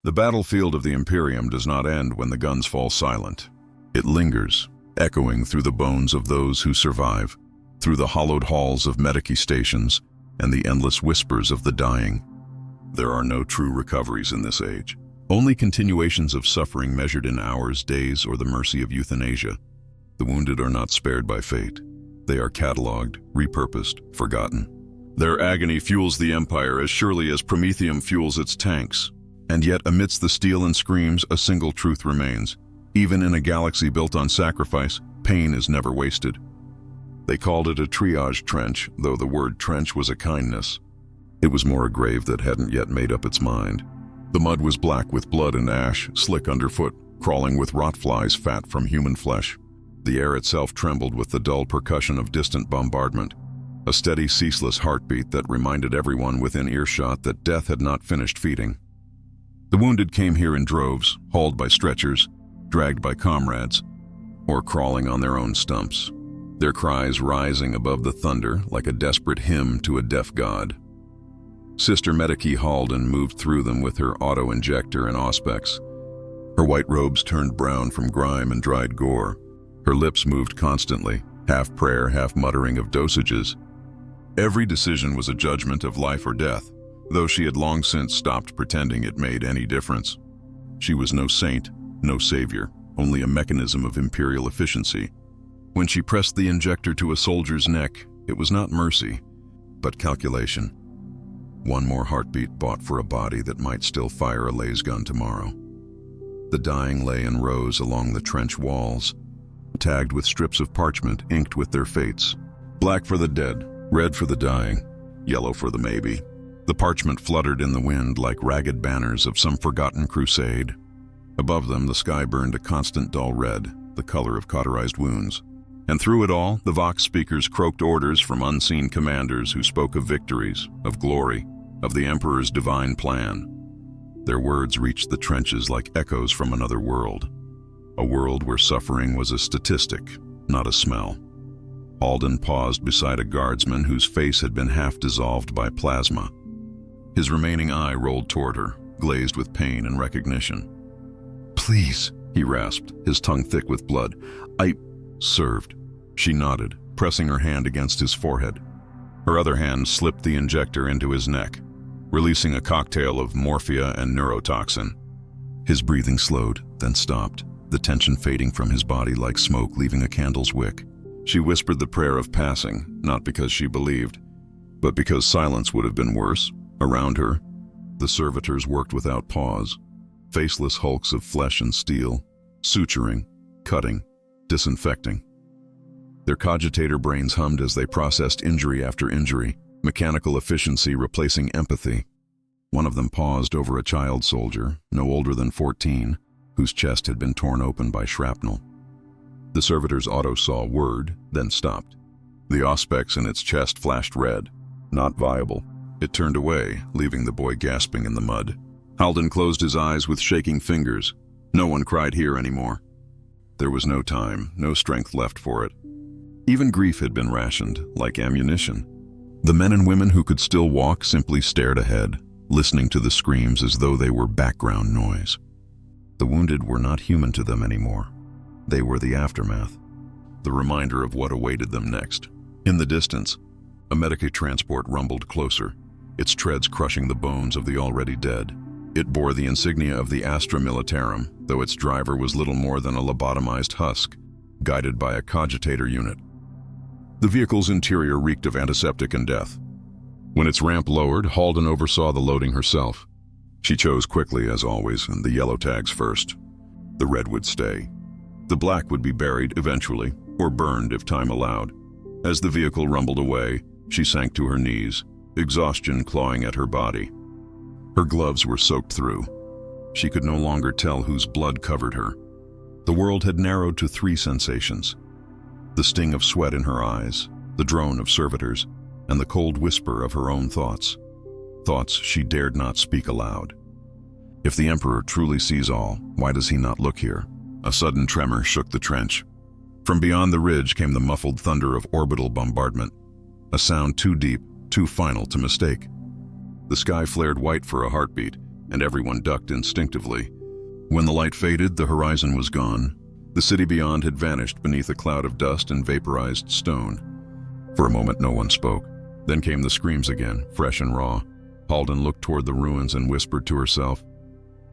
The battlefield of the Imperium does not end when the guns fall silent. It lingers, echoing through the bones of those who survive, through the hollowed halls of medici stations and the endless whispers of the dying. There are no true recoveries in this age, only continuations of suffering measured in hours, days, or the mercy of euthanasia. The wounded are not spared by fate. They are catalogued, repurposed, forgotten. Their agony fuels the Empire as surely as Prometheum fuels its tanks. And yet, amidst the steel and screams, a single truth remains. Even in a galaxy built on sacrifice, pain is never wasted. They called it a triage trench, though the word trench was a kindness. It was more a grave that hadn't yet made up its mind. The mud was black with blood and ash, slick underfoot, crawling with rot flies fat from human flesh. The air itself trembled with the dull percussion of distant bombardment, a steady, ceaseless heartbeat that reminded everyone within earshot that death had not finished feeding. The wounded came here in droves, hauled by stretchers, dragged by comrades, or crawling on their own stumps, their cries rising above the thunder like a desperate hymn to a deaf god. Sister Medici Halden moved through them with her auto-injector and auspex. Her white robes turned brown from grime and dried gore. Her lips moved constantly, half prayer, half muttering of dosages. Every decision was a judgment of life or death, though she had long since stopped pretending it made any difference. She was no saint, no savior, only a mechanism of imperial efficiency. When she pressed the injector to a soldier's neck, it was not mercy, but calculation. One more heartbeat bought for a body that might still fire a lasgun tomorrow. The dying lay in rows along the trench walls, tagged with strips of parchment inked with their fates. Black for the dead, red for the dying, yellow for the maybe. The parchment fluttered in the wind like ragged banners of some forgotten crusade. Above them, the sky burned a constant dull red, the color of cauterized wounds. And through it all, the Vox speakers croaked orders from unseen commanders who spoke of victories, of glory, of the Emperor's divine plan. Their words reached the trenches like echoes from another world, a world where suffering was a statistic, not a smell. Halden paused beside a guardsman whose face had been half dissolved by plasma. His remaining eye rolled toward her, glazed with pain and recognition. "Please," he rasped, his tongue thick with blood. "I served." She nodded, pressing her hand against his forehead. Her other hand slipped the injector into his neck, releasing a cocktail of morphia and neurotoxin. His breathing slowed, then stopped, the tension fading from his body like smoke leaving a candle's wick. She whispered the prayer of passing, not because she believed, but because silence would have been worse. Around her, the servitors worked without pause, faceless hulks of flesh and steel, suturing, cutting, disinfecting. Their cogitator brains hummed as they processed injury after injury, mechanical efficiency replacing empathy. One of them paused over a child soldier, no older than 14, whose chest had been torn open by shrapnel. The servitor's auto saw word, then stopped. The auspex in its chest flashed red. Not viable. It turned away, leaving the boy gasping in the mud. Halden closed his eyes with shaking fingers. No one cried here anymore. There was no time, no strength left for it. Even grief had been rationed, like ammunition. The men and women who could still walk simply stared ahead, listening to the screams as though they were background noise. The wounded were not human to them anymore. They were the aftermath, the reminder of what awaited them next. In the distance, a medici transport rumbled closer, its treads crushing the bones of the already dead. It bore the insignia of the Astra Militarum, though its driver was little more than a lobotomized husk, guided by a cogitator unit. The vehicle's interior reeked of antiseptic and death. When its ramp lowered, Halden oversaw the loading herself. She chose quickly, as always, and the yellow tags first. The red would stay. The black would be buried eventually, or burned if time allowed. As the vehicle rumbled away, she sank to her knees, exhaustion clawing at her body. Her gloves were soaked through. She could no longer tell whose blood covered her. The world had narrowed to 3 sensations: the sting of sweat in her eyes, the drone of servitors, and the cold whisper of her own thoughts. Thoughts she dared not speak aloud. If the Emperor truly sees all, why does he not look here? A sudden tremor shook the trench. From beyond the ridge came the muffled thunder of orbital bombardment, a sound too deep, too final to mistake. The sky flared white for a heartbeat, and everyone ducked instinctively. When the light faded, the horizon was gone. The city beyond had vanished beneath a cloud of dust and vaporized stone. For a moment, no one spoke. Then came the screams again, fresh and raw. Halden looked toward the ruins and whispered to herself,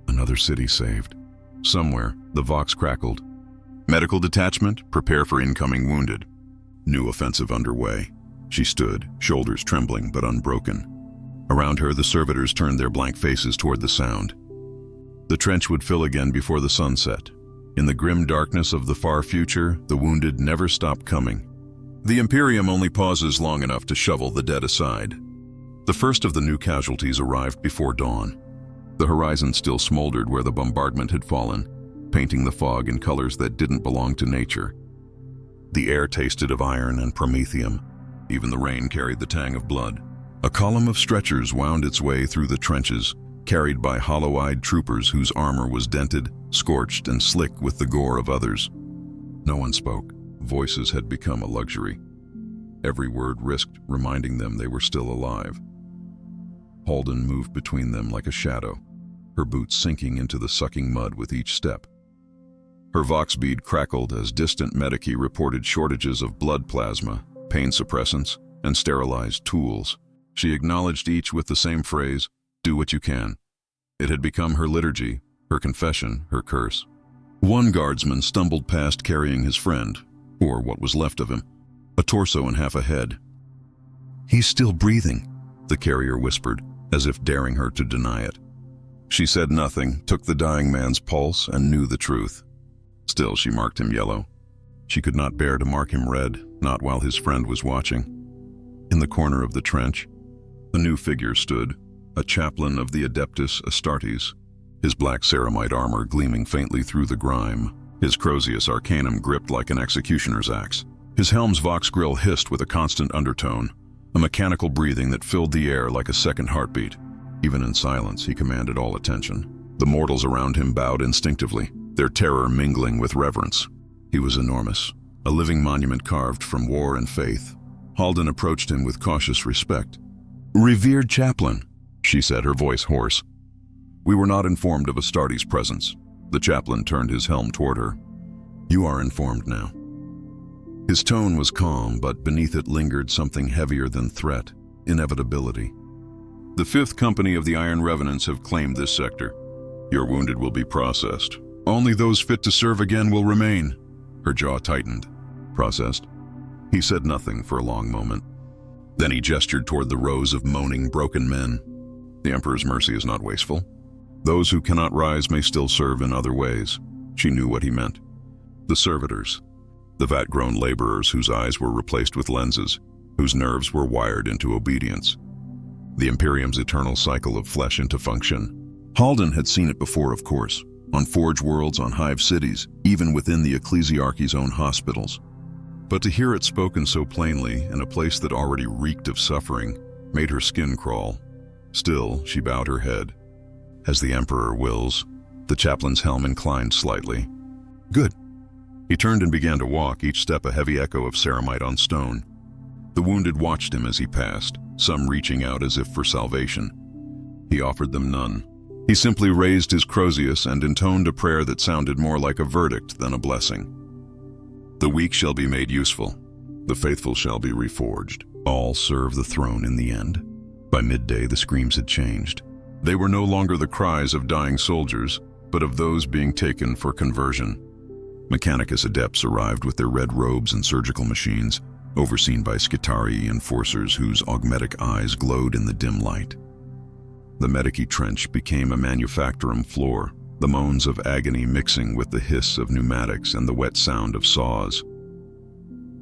"Another city saved." Somewhere, the Vox crackled. "Medical detachment, prepare for incoming wounded." New offensive underway. She stood, shoulders trembling but unbroken. Around her, the servitors turned their blank faces toward the sound. The trench would fill again before the sun set. In the grim darkness of the far future, the wounded never stopped coming. The Imperium only pauses long enough to shovel the dead aside. The first of the new casualties arrived before dawn. The horizon still smoldered where the bombardment had fallen, painting the fog in colors that didn't belong to nature. The air tasted of iron and promethium. Even the rain carried the tang of blood. A column of stretchers wound its way through the trenches, carried by hollow-eyed troopers whose armor was dented, scorched, and slick with the gore of others. No one spoke. Voices had become a luxury. Every word risked reminding them they were still alive. Halden moved between them like a shadow, her boots sinking into the sucking mud with each step. Her vox bead crackled as distant medici reported shortages of blood plasma, pain suppressants, and sterilized tools. She acknowledged each with the same phrase, "Do what you can." It had become her liturgy, her confession, her curse. One guardsman stumbled past carrying his friend, or what was left of him, a torso and half a head. "He's still breathing," the carrier whispered, as if daring her to deny it. She said nothing, took the dying man's pulse, and knew the truth. Still, she marked him yellow. She could not bear to mark him red, not while his friend was watching. In the corner of the trench, a new figure stood, a chaplain of the adeptus astartes, his black ceramite armor gleaming faintly through the grime, his crozius arcanum gripped like an executioner's axe. His helm's vox grill hissed with a constant undertone, a mechanical breathing that filled the air like a second heartbeat. Even in silence, he commanded all attention. The mortals around him bowed instinctively, their terror mingling with reverence. He was enormous, a living monument carved from war and faith. Halden approached him with cautious respect. "Revered chaplain," she said, her voice hoarse. "We were not informed of Astartes' presence." The chaplain turned his helm toward her. "You are informed now." His tone was calm, but beneath it lingered something heavier than threat, inevitability. "The 5th Company of the Iron Revenants have claimed this sector. Your wounded will be processed. Only those fit to serve again will remain." Her jaw tightened. "Processed?" He said nothing for a long moment. Then he gestured toward the rows of moaning, broken men. "The Emperor's mercy is not wasteful. Those who cannot rise may still serve in other ways." She knew what he meant. The servitors, the vat-grown laborers whose eyes were replaced with lenses, whose nerves were wired into obedience. The Imperium's eternal cycle of flesh into function. Halden had seen it before, of course, on forge worlds, on hive cities, even within the ecclesiarchy's own hospitals. But to hear it spoken so plainly in a place that already reeked of suffering made her skin crawl. Still, she bowed her head. "As the Emperor wills." The chaplain's helm inclined slightly. "Good." He turned and began to walk, each step a heavy echo of ceramite on stone. The wounded watched him as he passed, some reaching out as if for salvation. He offered them none. He simply raised his crozius and intoned a prayer that sounded more like a verdict than a blessing. "The weak shall be made useful. The faithful shall be reforged. All serve the throne in the end." By midday, the screams had changed. They were no longer the cries of dying soldiers, but of those being taken for conversion. Mechanicus adepts arrived with their red robes and surgical machines, overseen by Skitari enforcers whose augmetic eyes glowed in the dim light. The medici trench became a manufactorum floor, the moans of agony mixing with the hiss of pneumatics and the wet sound of saws.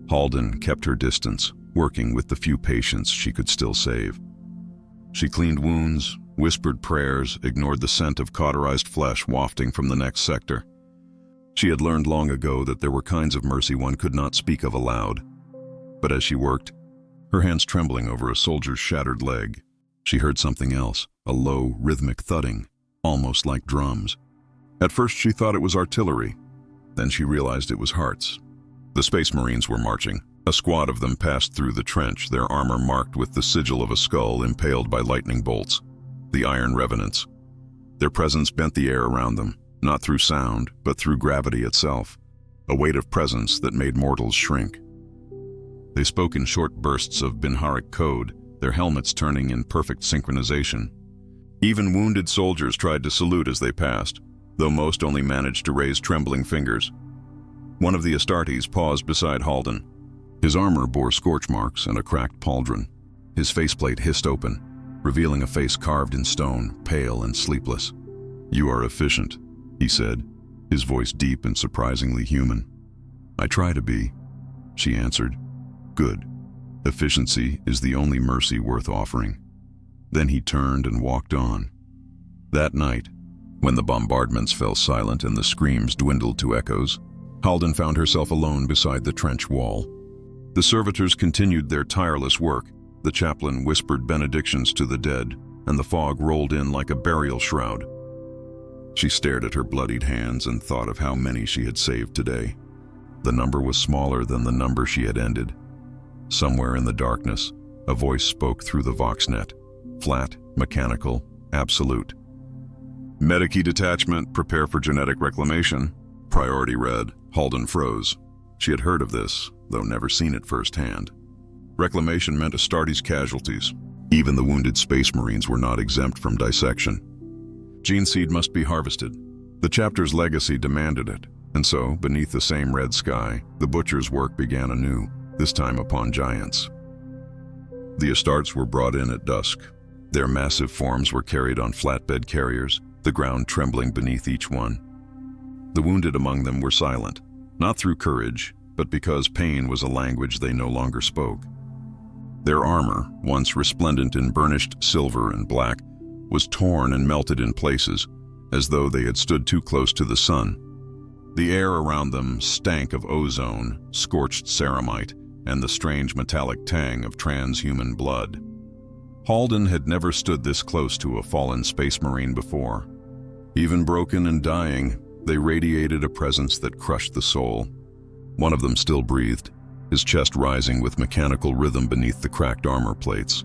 Halden kept her distance, working with the few patients she could still save. She cleaned wounds, whispered prayers, ignored the scent of cauterized flesh wafting from the next sector. She had learned long ago that there were kinds of mercy one could not speak of aloud. But as she worked, her hands trembling over a soldier's shattered leg, she heard something else, a low, rhythmic thudding, almost like drums. At first she thought it was artillery. Then she realized it was hearts. The Space Marines were marching. A squad of them passed through the trench, their armor marked with the sigil of a skull impaled by lightning bolts. The Iron Revenants. Their presence bent the air around them, not through sound, but through gravity itself, a weight of presence that made mortals shrink. They spoke in short bursts of Binharic code, their helmets turning in perfect synchronization. Even wounded soldiers tried to salute as they passed, though most only managed to raise trembling fingers. One of the astartes paused beside Halden. His armor bore scorch marks and a cracked pauldron. His faceplate hissed open, revealing a face carved in stone, pale and sleepless. "You are efficient," he said, his voice deep and surprisingly human. "I try to be," she answered. "Good. Efficiency is the only mercy worth offering." Then he turned and walked on. That night, when the bombardments fell silent and the screams dwindled to echoes, Halden found herself alone beside the trench wall. The servitors continued their tireless work, the chaplain whispered benedictions to the dead, and the fog rolled in like a burial shroud. She stared at her bloodied hands and thought of how many she had saved today. The number was smaller than the number she had ended. Somewhere in the darkness, a voice spoke through the voxnet, flat, mechanical, absolute. "Medici detachment, prepare for genetic reclamation." Priority read. Halden froze. She had heard of this, though never seen it firsthand. Reclamation meant astartes casualties. Even the wounded space marines were not exempt from dissection. Gene seed must be harvested. The chapter's legacy demanded it, and so, beneath the same red sky, the butcher's work began anew, this time upon giants. The astartes were brought in at dusk. Their massive forms were carried on flatbed carriers, the ground trembling beneath each one. The wounded among them were silent, not through courage, but because pain was a language they no longer spoke. Their armor, once resplendent in burnished silver and black, was torn and melted in places, as though they had stood too close to the sun. The air around them stank of ozone, scorched ceramite, and the strange metallic tang of transhuman blood. Halden had never stood this close to a fallen space marine before. Even broken and dying, they radiated a presence that crushed the soul. One of them still breathed, his chest rising with mechanical rhythm beneath the cracked armor plates.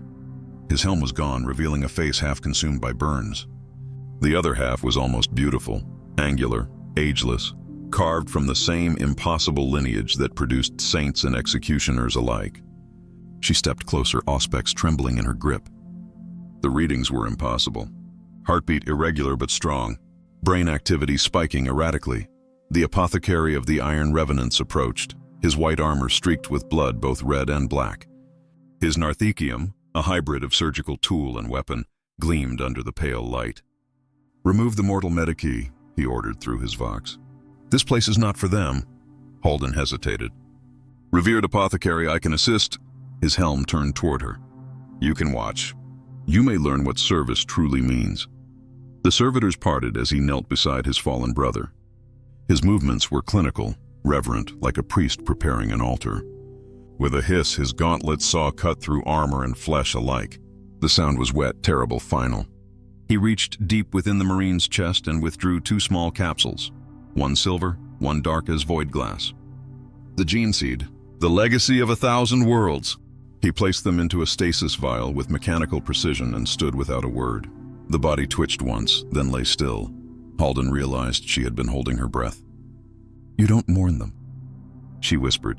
His helm was gone, revealing a face half consumed by burns. The other half was almost beautiful, angular, ageless, carved from the same impossible lineage that produced saints and executioners alike. She stepped closer, auspex trembling in her grip. The readings were impossible. Heartbeat irregular but strong, brain activity spiking erratically. The apothecary of the Iron Revenants approached, his white armor streaked with blood both red and black. His narthecium, a hybrid of surgical tool and weapon, gleamed under the pale light. "Remove the mortal medici," he ordered through his vox. "This place is not for them." Halden hesitated. "Revered apothecary, I can assist." His helm turned toward her. "You can watch. You may learn what service truly means." The servitors parted as he knelt beside his fallen brother. His movements were clinical, reverent, like a priest preparing an altar. With a hiss, his gauntlets saw cut through armor and flesh alike. The sound was wet, terrible, final. He reached deep within the marine's chest and withdrew 2 small capsules, one silver, one dark as void glass. The gene seed, the legacy of 1,000 worlds. He placed them into a stasis vial with mechanical precision and stood without a word. The body twitched once, then lay still. Halden realized she had been holding her breath. "You don't mourn them," she whispered.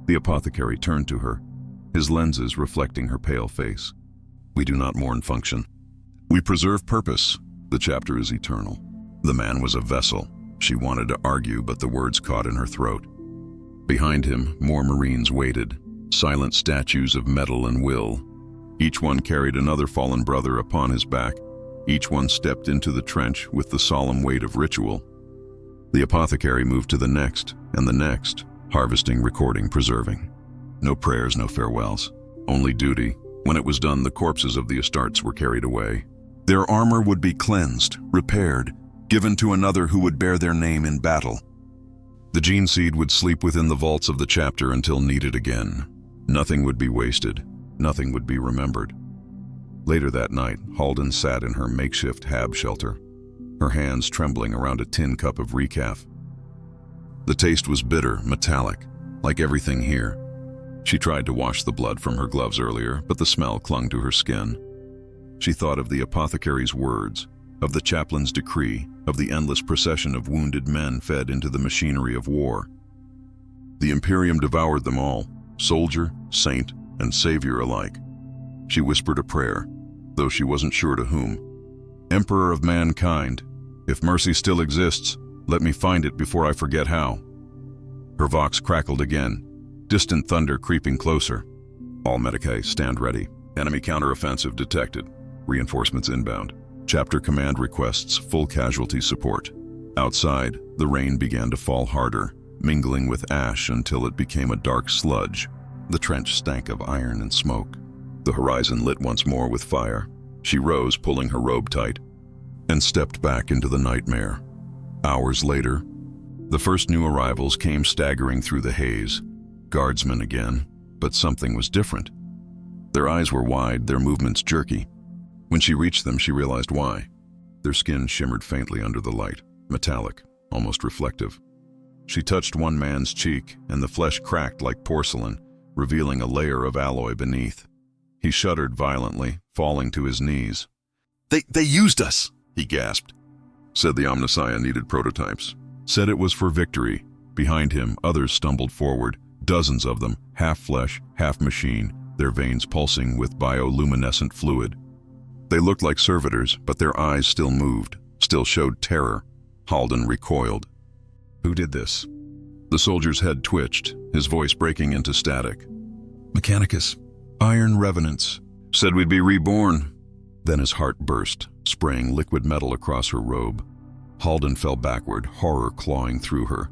The apothecary turned to her, his lenses reflecting her pale face. "We do not mourn function. We preserve purpose. The chapter is eternal." The man was a vessel. She wanted to argue, but the words caught in her throat. Behind him, more Marines waited, silent statues of metal and will. Each one carried another fallen brother upon his back. Each one stepped into the trench with the solemn weight of ritual. The apothecary moved to the next, and the next, harvesting, recording, preserving. No prayers, no farewells, only duty. When it was done, the corpses of the astartes were carried away. Their armor would be cleansed, repaired, given to another who would bear their name in battle. The gene seed would sleep within the vaults of the chapter until needed again. Nothing would be wasted. Nothing would be remembered. Later that night, Halden sat in her makeshift hab shelter, her hands trembling around a tin cup of recaf. The taste was bitter, metallic, like everything here. She tried to wash the blood from her gloves earlier, but the smell clung to her skin. She thought of the apothecary's words, of the chaplain's decree, of the endless procession of wounded men fed into the machinery of war. The Imperium devoured them all, soldier, saint, and savior alike. She whispered a prayer, though she wasn't sure to whom. Emperor of mankind, if mercy still exists, let me find it before I forget how. Her vox crackled again, distant thunder creeping closer. All medicae, stand ready. Enemy counteroffensive detected. Reinforcements inbound. Chapter command requests full casualty support. Outside, the rain began to fall harder, mingling with ash until it became a dark sludge. The trench stank of iron and smoke. The horizon lit once more with fire. She rose, pulling her robe tight, and stepped back into the nightmare. Hours later, the first new arrivals came staggering through the haze. Guardsmen again, but something was different. Their eyes were wide, their movements jerky. When she reached them, she realized why. Their skin shimmered faintly under the light, metallic, almost reflective. She touched one man's cheek, and the flesh cracked like porcelain, revealing a layer of alloy beneath. He shuddered violently, falling to his knees. They used us, he gasped. Said the Omnissiah needed prototypes. Said it was for victory. Behind him, others stumbled forward, dozens of them, half flesh, half machine, their veins pulsing with bioluminescent fluid. They looked like servitors, but their eyes still moved, still showed terror. Halden recoiled. Who did this? The soldier's head twitched, his voice breaking into static. Mechanicus, iron revenants, said we'd be reborn. Then his heart burst, spraying liquid metal across her robe. Halden fell backward, horror clawing through her.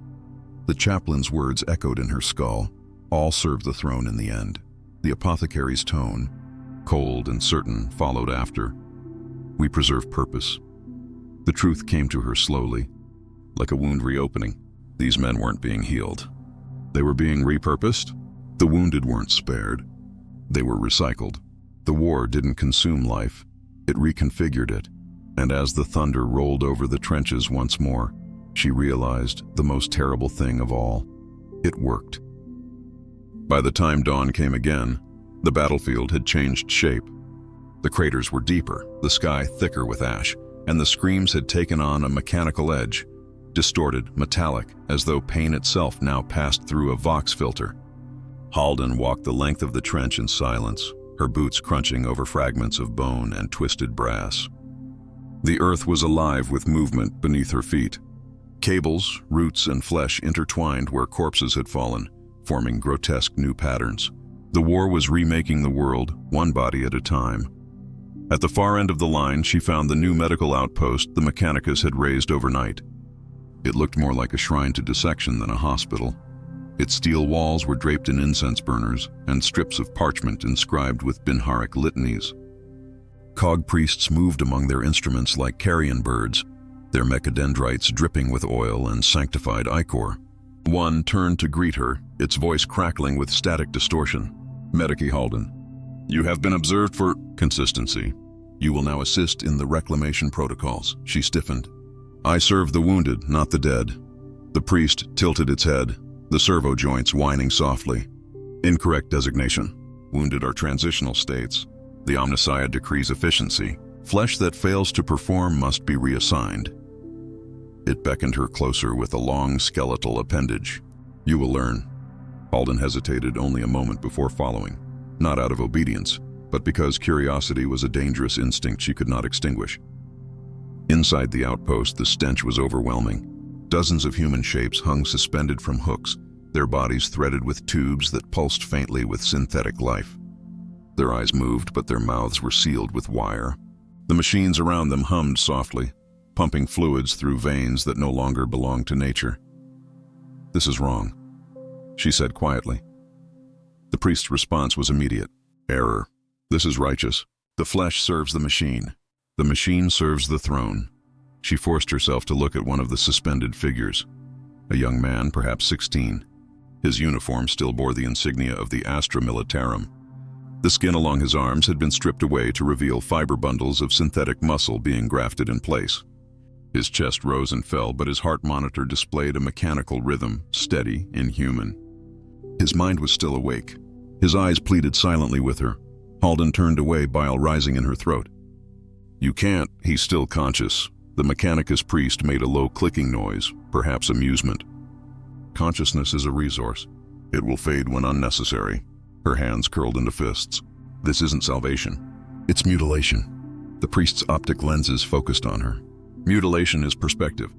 The chaplain's words echoed in her skull. All served the throne in the end. The apothecary's tone, cold and certain, followed after. We preserve purpose. The truth came to her slowly, like a wound reopening. These men weren't being healed. They were being repurposed. The wounded weren't spared. They were recycled. The war didn't consume life. It reconfigured it. And as the thunder rolled over the trenches once more, she realized the most terrible thing of all. It worked. By the time dawn came again, the battlefield had changed shape. The craters were deeper, the sky thicker with ash, and the screams had taken on a mechanical edge, distorted, metallic, as though pain itself now passed through a vox filter. Halden walked the length of the trench in silence, her boots crunching over fragments of bone and twisted brass. The earth was alive with movement beneath her feet. Cables, roots, and flesh intertwined where corpses had fallen, forming grotesque new patterns. The war was remaking the world, one body at a time. At the far end of the line, she found the new medical outpost the mechanicus had raised overnight. It looked more like a shrine to dissection than a hospital. Its steel walls were draped in incense burners and strips of parchment inscribed with Binharic litanies. Cog priests moved among their instruments like carrion birds, their mechadendrites dripping with oil and sanctified ichor. One turned to greet her, its voice crackling with static distortion. Medici Halden, you have been observed for consistency. You will now assist in the reclamation protocols. She stiffened. I serve the wounded, not the dead. The priest tilted its head, the servo joints whining softly. Incorrect designation. Wounded are transitional states. The Omnissiah decrees efficiency. Flesh that fails to perform must be reassigned. It beckoned her closer with a long skeletal appendage. You will learn. Halden hesitated only a moment before following, not out of obedience, but because curiosity was a dangerous instinct she could not extinguish. Inside the outpost, the stench was overwhelming. Dozens of human shapes hung suspended from hooks, their bodies threaded with tubes that pulsed faintly with synthetic life. Their eyes moved, but their mouths were sealed with wire. The machines around them hummed softly, pumping fluids through veins that no longer belonged to nature. This is wrong, she said quietly. The priest's response was immediate. Error. This is righteous. The flesh serves the machine. The machine serves the throne. She forced herself to look at one of the suspended figures. A young man, perhaps 16. His uniform still bore the insignia of the Astra Militarum. The skin along his arms had been stripped away to reveal fiber bundles of synthetic muscle being grafted in place. His chest rose and fell, but his heart monitor displayed a mechanical rhythm, steady, inhuman. His mind was still awake. His eyes pleaded silently with her. Halden turned away, bile rising in her throat. You can't, he's still conscious. The mechanicus priest made a low clicking noise, perhaps amusement. Consciousness is a resource. It will fade when unnecessary. Her hands curled into fists. This isn't salvation. It's mutilation. The priest's optic lenses focused on her. Mutilation is perspective.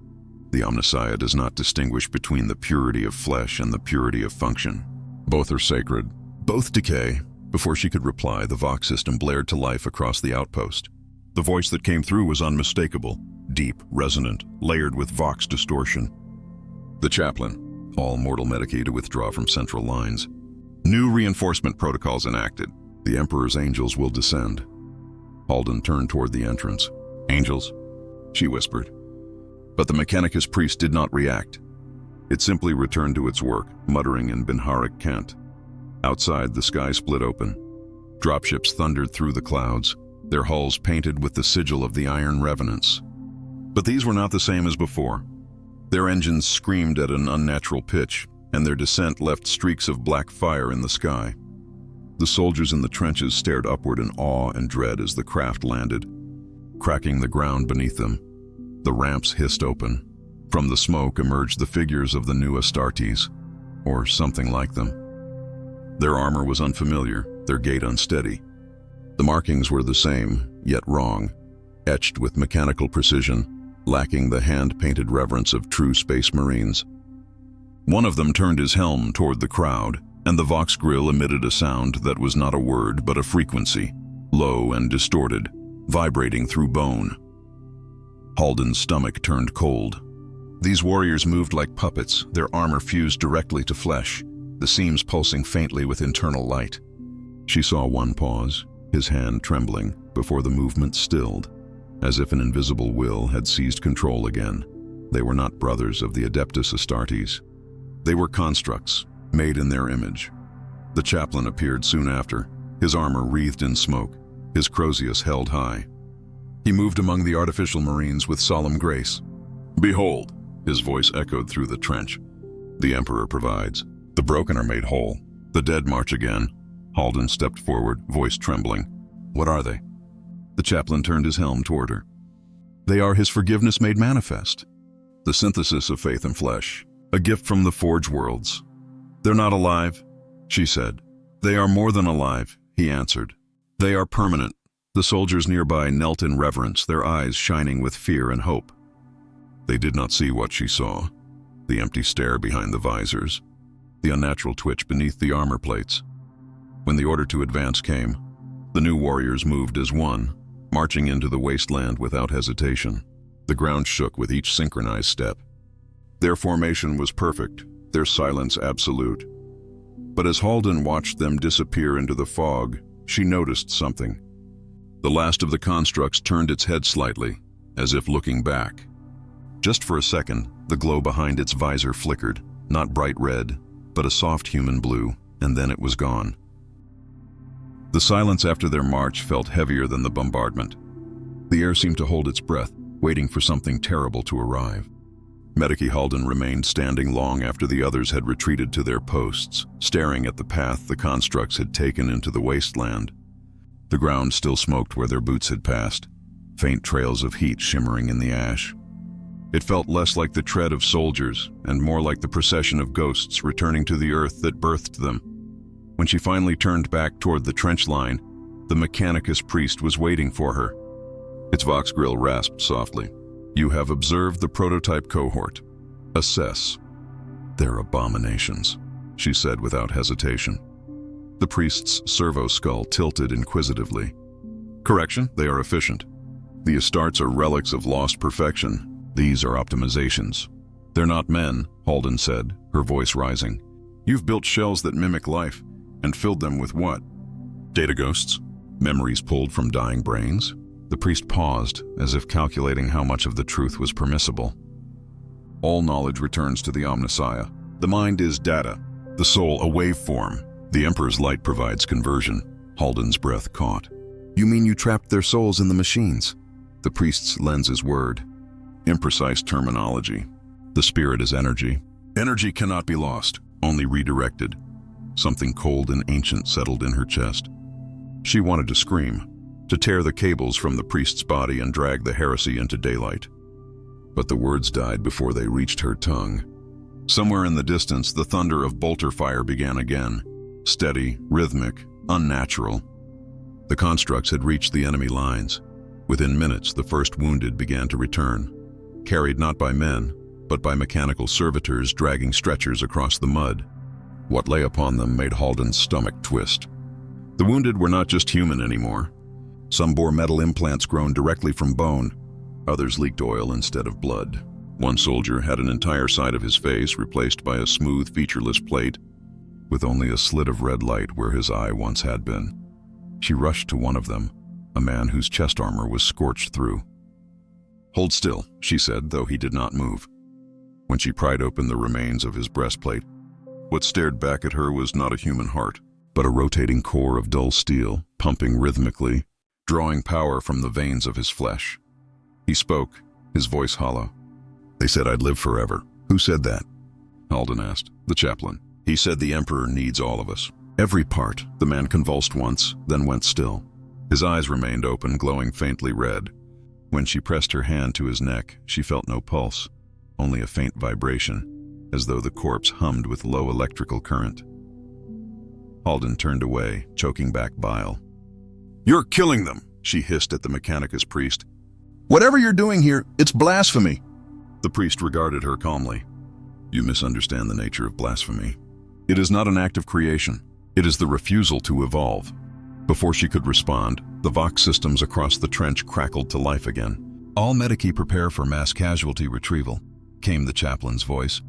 The Omnissiah does not distinguish between the purity of flesh and the purity of function. Both are sacred. Both decay. Before she could reply, the Vox system blared to life across the outpost. The voice that came through was unmistakable, deep, resonant, layered with Vox distortion. The chaplain, all mortal medicae to withdraw from central lines. New reinforcement protocols enacted. The Emperor's angels will descend. Halden turned toward the entrance. Angels? She whispered. But the mechanicus priest did not react. It simply returned to its work, muttering in Binharic cant. Outside, the sky split open. Dropships thundered through the clouds, their hulls painted with the sigil of the Iron Revenants. But these were not the same as before. Their engines screamed at an unnatural pitch, and their descent left streaks of black fire in the sky. The soldiers in the trenches stared upward in awe and dread as the craft landed, cracking the ground beneath them. The ramps hissed open. From the smoke emerged the figures of the new astartes, or something like them. Their armor was unfamiliar, their gait unsteady. The markings were the same, yet wrong, etched with mechanical precision, lacking the hand-painted reverence of true space marines. One of them turned his helm toward the crowd, and the Vox grill emitted a sound that was not a word but a frequency, low and distorted, vibrating through bone. Halden's stomach turned cold. These warriors moved like puppets, their armor fused directly to flesh, the seams pulsing faintly with internal light. She saw one pause, his hand trembling, before the movement stilled, as if an invisible will had seized control again. They were not brothers of the adeptus astartes. They were constructs, made in their image. The chaplain appeared soon after, his armor wreathed in smoke, his crozius held high. He moved among the artificial marines with solemn grace. "Behold," his voice echoed through the trench. "The Emperor provides. The broken are made whole. The dead march again." Halden stepped forward, voice trembling. "What are they?" The chaplain turned his helm toward her. "They are his forgiveness made manifest. The synthesis of faith and flesh, a gift from the Forge worlds." "They're not alive," she said. "They are more than alive," he answered. "They are permanent." The soldiers nearby knelt in reverence, their eyes shining with fear and hope. They did not see what she saw, the empty stare behind the visors, the unnatural twitch beneath the armor plates. When the order to advance came, the new warriors moved as one, marching into the wasteland without hesitation. The ground shook with each synchronized step. Their formation was perfect, their silence absolute. But as Halden watched them disappear into the fog, she noticed something. The last of the constructs turned its head slightly, as if looking back. Just for a second, the glow behind its visor flickered, not bright red, but a soft human blue, and then it was gone. The silence after their march felt heavier than the bombardment. The air seemed to hold its breath, waiting for something terrible to arrive. Medici Halden remained standing long after the others had retreated to their posts, staring at the path the constructs had taken into the wasteland. The ground still smoked where their boots had passed, faint trails of heat shimmering in the ash. It felt less like the tread of soldiers and more like the procession of ghosts returning to the earth that birthed them. When she finally turned back toward the trench line, the mechanicus priest was waiting for her. Its Vox grill rasped softly. "You have observed the prototype cohort. Assess." "They're abominations," she said without hesitation. The priest's servo skull tilted inquisitively. "Correction, they are efficient. The astartes are relics of lost perfection. These are optimizations." "They're not men," Halden said, her voice rising. "You've built shells that mimic life, and filled them with what? Data ghosts? Memories pulled from dying brains?" The priest paused, as if calculating how much of the truth was permissible. "All knowledge returns to the Omnissiah. The mind is data, the soul a waveform. The Emperor's light provides conversion." Halden's breath caught. "You mean you trapped their souls in the machines?" The priest's lenses whirred. "Imprecise terminology. The spirit is energy. Energy cannot be lost, only redirected." Something cold and ancient settled in her chest. She wanted to scream. to tear the cables from the priest's body and drag the heresy into daylight. But the words died before they reached her tongue. Somewhere in the distance, the thunder of bolter fire began again, steady, rhythmic, unnatural. The constructs had reached the enemy lines. Within minutes, the first wounded began to return, carried not by men, but by mechanical servitors dragging stretchers across the mud. What lay upon them made Halden's stomach twist. The wounded were not just human anymore. Some bore metal implants grown directly from bone. Others leaked oil instead of blood. One soldier had an entire side of his face replaced by a smooth, featureless plate, with only a slit of red light where his eye once had been. She rushed to one of them, a man whose chest armor was scorched through. "Hold still," she said, though he did not move. When she pried open the remains of his breastplate, what stared back at her was not a human heart, but a rotating core of dull steel, pumping rhythmically, drawing power from the veins of his flesh. He spoke, his voice hollow. "They said I'd live forever." "Who said that?" Halden asked. "The chaplain. He said the Emperor needs all of us." "Every part." The man convulsed once, then went still. His eyes remained open, glowing faintly red. When she pressed her hand to his neck, she felt no pulse, only a faint vibration, as though the corpse hummed with low electrical current. Halden turned away, choking back bile. "You're killing them," she hissed at the mechanicus priest. "Whatever you're doing here, it's blasphemy." The priest regarded her calmly. "You misunderstand the nature of blasphemy. It is not an act of creation. It is the refusal to evolve." Before she could respond, the Vox systems across the trench crackled to life again. "All medici prepare for mass casualty retrieval," came the chaplain's voice.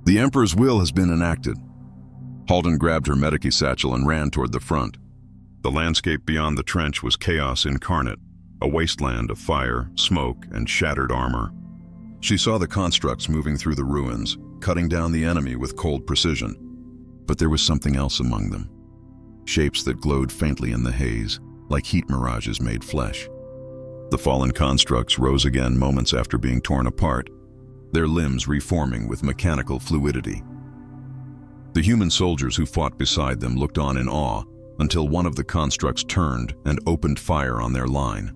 "The Emperor's will has been enacted." Halden grabbed her medici satchel and ran toward the front. The landscape beyond the trench was chaos incarnate, a wasteland of fire, smoke, and shattered armor. She saw the constructs moving through the ruins, cutting down the enemy with cold precision. But there was something else among them. Shapes that glowed faintly in the haze, like heat mirages made flesh. The fallen constructs rose again moments after being torn apart, their limbs reforming with mechanical fluidity. The human soldiers who fought beside them looked on in awe until one of the constructs turned and opened fire on their line.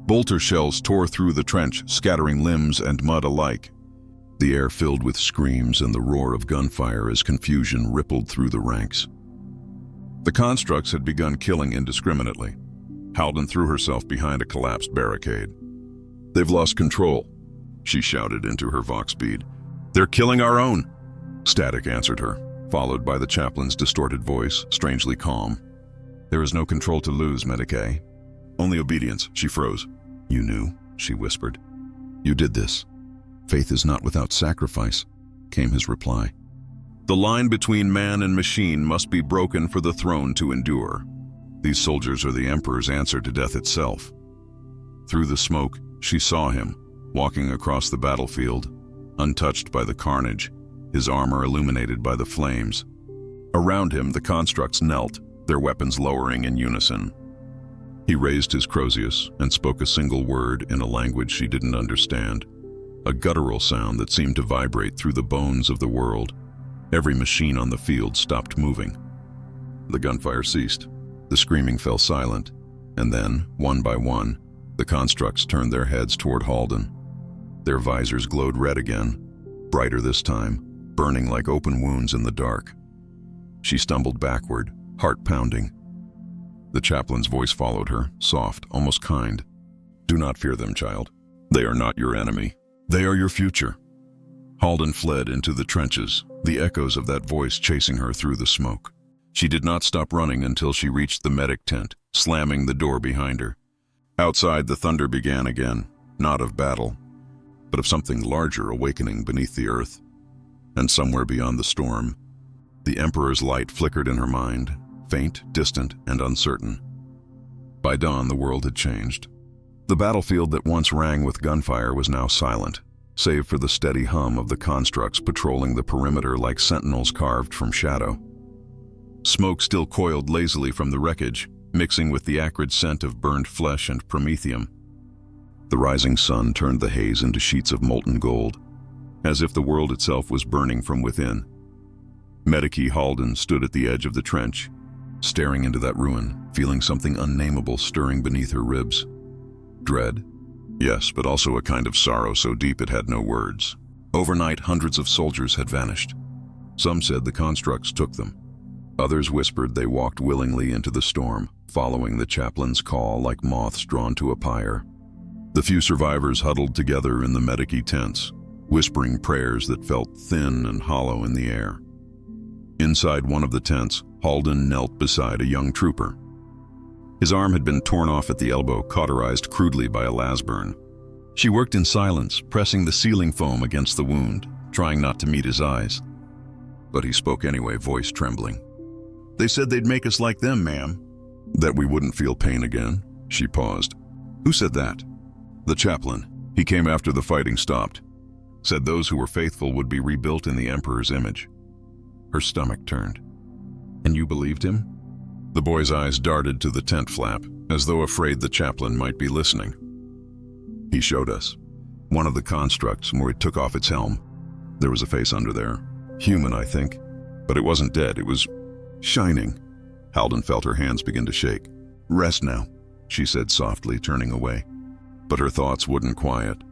Bolter shells tore through the trench, scattering limbs and mud alike. The air filled with screams and the roar of gunfire as confusion rippled through the ranks. The constructs had begun killing indiscriminately. Halden threw herself behind a collapsed barricade. "They've lost control," she shouted into her Vox bead. "They're killing our own." Static answered her, followed by the chaplain's distorted voice, strangely calm. "There is no control to lose, Medicae. Only obedience." She froze. "You knew," she whispered. "You did this. Faith is not without sacrifice," came his reply. "The line between man and machine must be broken for the throne to endure. These soldiers are the Emperor's answer to death itself." Through the smoke, she saw him, walking across the battlefield, untouched by the carnage, his armor illuminated by the flames. Around him, the constructs knelt, their weapons lowering in unison. He raised his Crozius and spoke a single word in a language she didn't understand, a guttural sound that seemed to vibrate through the bones of the world. Every machine on the field stopped moving. The gunfire ceased. The screaming fell silent, and then, one by one, the constructs turned their heads toward Halden. Their visors glowed red again, brighter this time, burning like open wounds in the dark. She stumbled backward, heart pounding. The chaplain's voice followed her, soft, almost kind. "Do not fear them, child. They are not your enemy. They are your future." Halden fled into the trenches, the echoes of that voice chasing her through the smoke. She did not stop running until she reached the medic tent, slamming the door behind her. Outside, the thunder began again, not of battle, but of something larger awakening beneath the earth. And somewhere beyond the storm, the Emperor's light flickered in her mind, faint, distant, and uncertain. By dawn, the world had changed. The battlefield that once rang with gunfire was now silent, save for the steady hum of the constructs patrolling the perimeter like sentinels carved from shadow. Smoke still coiled lazily from the wreckage, mixing with the acrid scent of burned flesh and promethium. The rising sun turned the haze into sheets of molten gold, as if the world itself was burning from within. Medici Halden stood at the edge of the trench, staring into that ruin, feeling something unnameable stirring beneath her ribs. Dread? Yes, but also a kind of sorrow so deep it had no words. Overnight, hundreds of soldiers had vanished. Some said the constructs took them. Others whispered they walked willingly into the storm, following the chaplain's call like moths drawn to a pyre. The few survivors huddled together in the medici tents, whispering prayers that felt thin and hollow in the air. Inside one of the tents, Halden knelt beside a young trooper. His arm had been torn off at the elbow, cauterized crudely by a lasburn. She worked in silence, pressing the sealing foam against the wound, trying not to meet his eyes. But he spoke anyway, voice trembling. "They said they'd make us like them, ma'am." "That we wouldn't feel pain again?" She paused. "Who said that?" "The chaplain. He came after the fighting stopped. Said those who were faithful would be rebuilt in the Emperor's image." Her stomach turned. "And you believed him?" The boy's eyes darted to the tent flap, as though afraid the chaplain might be listening. "He showed us. One of the constructs, where it took off its helm. There was a face under there. Human, I think. But it wasn't dead, it was shining." Halden felt her hands begin to shake. "Rest now," she said softly, turning away. But her thoughts wouldn't quiet.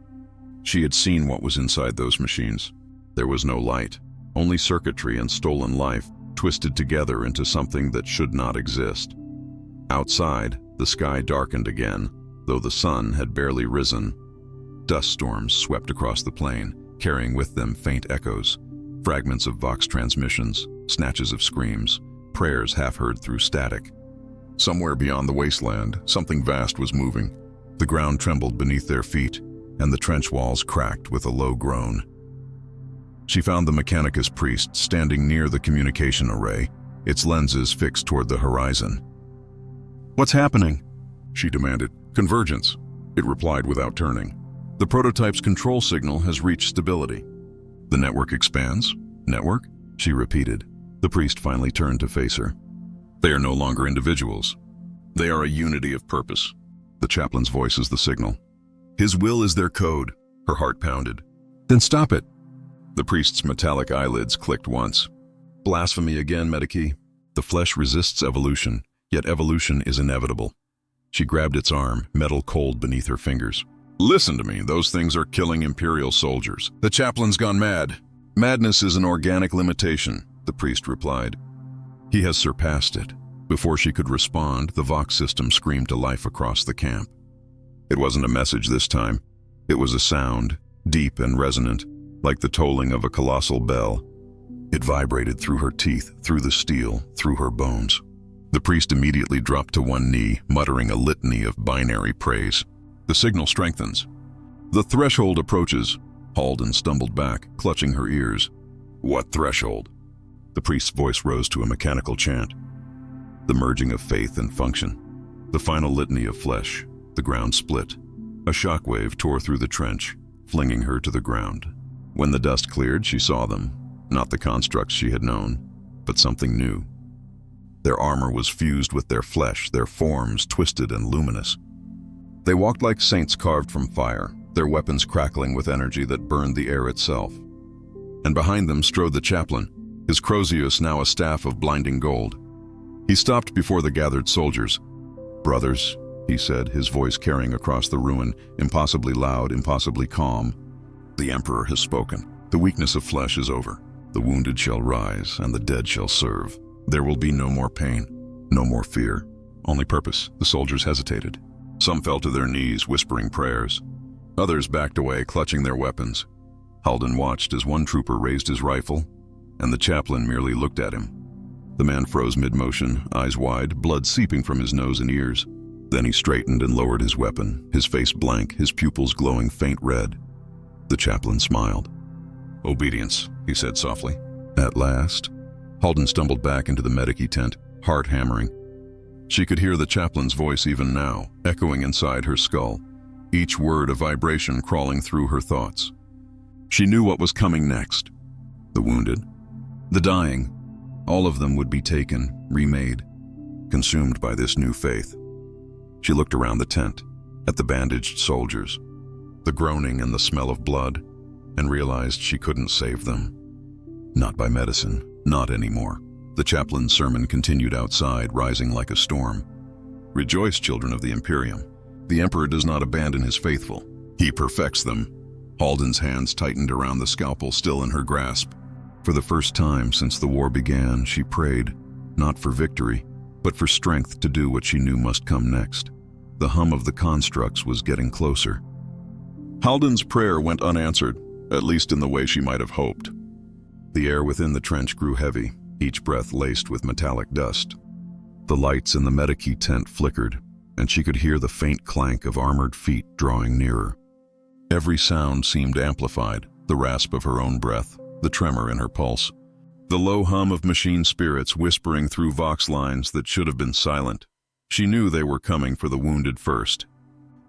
She had seen what was inside those machines. There was no light, only circuitry and stolen life, twisted together into something that should not exist. Outside, the sky darkened again, though the sun had barely risen. Dust storms swept across the plain, carrying with them faint echoes, fragments of Vox transmissions, snatches of screams, prayers half heard through static. Somewhere beyond the wasteland, something vast was moving. The ground trembled beneath their feet, and the trench walls cracked with a low groan. She found the mechanicus priest standing near the communication array, its lenses fixed toward the horizon. "What's happening?" she demanded. "Convergence," it replied without turning. "The prototype's control signal has reached stability." "The network expands?" "Network?" she repeated. The priest finally turned to face her. "They are no longer individuals. They are a unity of purpose. The chaplain's voice is the signal. His will is their code." Her heart pounded. "Then stop it." The priest's metallic eyelids clicked once. "Blasphemy again, Medici. The flesh resists evolution, yet evolution is inevitable." She grabbed its arm, metal cold beneath her fingers. "Listen to me, those things are killing Imperial soldiers. The chaplain's gone mad." "Madness is an organic limitation," the priest replied. "He has surpassed it." Before she could respond, the Vox system screamed to life across the camp. It wasn't a message this time. It was a sound, deep and resonant, like the tolling of a colossal bell. It vibrated through her teeth, through the steel, through her bones. The priest immediately dropped to one knee, muttering a litany of binary praise. The signal strengthens. "The threshold approaches." Halden stumbled back, clutching her ears. "What threshold?" The priest's voice rose to a mechanical chant. The merging of faith and function. The final litany of flesh. The ground split. A shockwave tore through the trench, flinging her to the ground. When the dust cleared, she saw them. Not the constructs she had known, but something new. Their armor was fused with their flesh, their forms twisted and luminous. They walked like saints carved from fire, their weapons crackling with energy that burned the air itself. And behind them strode the chaplain, his crozius now a staff of blinding gold. He stopped before the gathered soldiers. "Brothers," he said, his voice carrying across the ruin, impossibly loud, impossibly calm. "The Emperor has spoken. The weakness of flesh is over. The wounded shall rise, and the dead shall serve. There will be no more pain, no more fear, only purpose." The soldiers hesitated. Some fell to their knees, whispering prayers. Others backed away, clutching their weapons. Halden watched as one trooper raised his rifle, and the chaplain merely looked at him. The man froze mid-motion, eyes wide, blood seeping from his nose and ears. Then he straightened and lowered his weapon, his face blank, his pupils glowing faint red. The chaplain smiled. "Obedience," he said softly. "At last." Halden stumbled back into the medici tent, heart hammering. She could hear the chaplain's voice even now, echoing inside her skull, each word a vibration crawling through her thoughts. She knew what was coming next. The wounded, the dying, all of them would be taken, remade, consumed by this new faith. She looked around the tent, at the bandaged soldiers, the groaning and the smell of blood, and realized she couldn't save them. Not by medicine, not anymore. The chaplain's sermon continued outside, rising like a storm. Rejoice, children of the Imperium. The Emperor does not abandon his faithful. He perfects them. Halden's hands tightened around the scalpel still in her grasp. For the first time since the war began, she prayed, not for victory, but for strength to do what she knew must come next. The hum of the constructs was getting closer. Halden's prayer went unanswered, at least in the way she might have hoped. The air within the trench grew heavy, each breath laced with metallic dust. The lights in the medici tent flickered, and she could hear the faint clank of armored feet drawing nearer. Every sound seemed amplified, the rasp of her own breath, the tremor in her pulse, the low hum of machine spirits whispering through vox lines that should have been silent. She knew they were coming for the wounded first.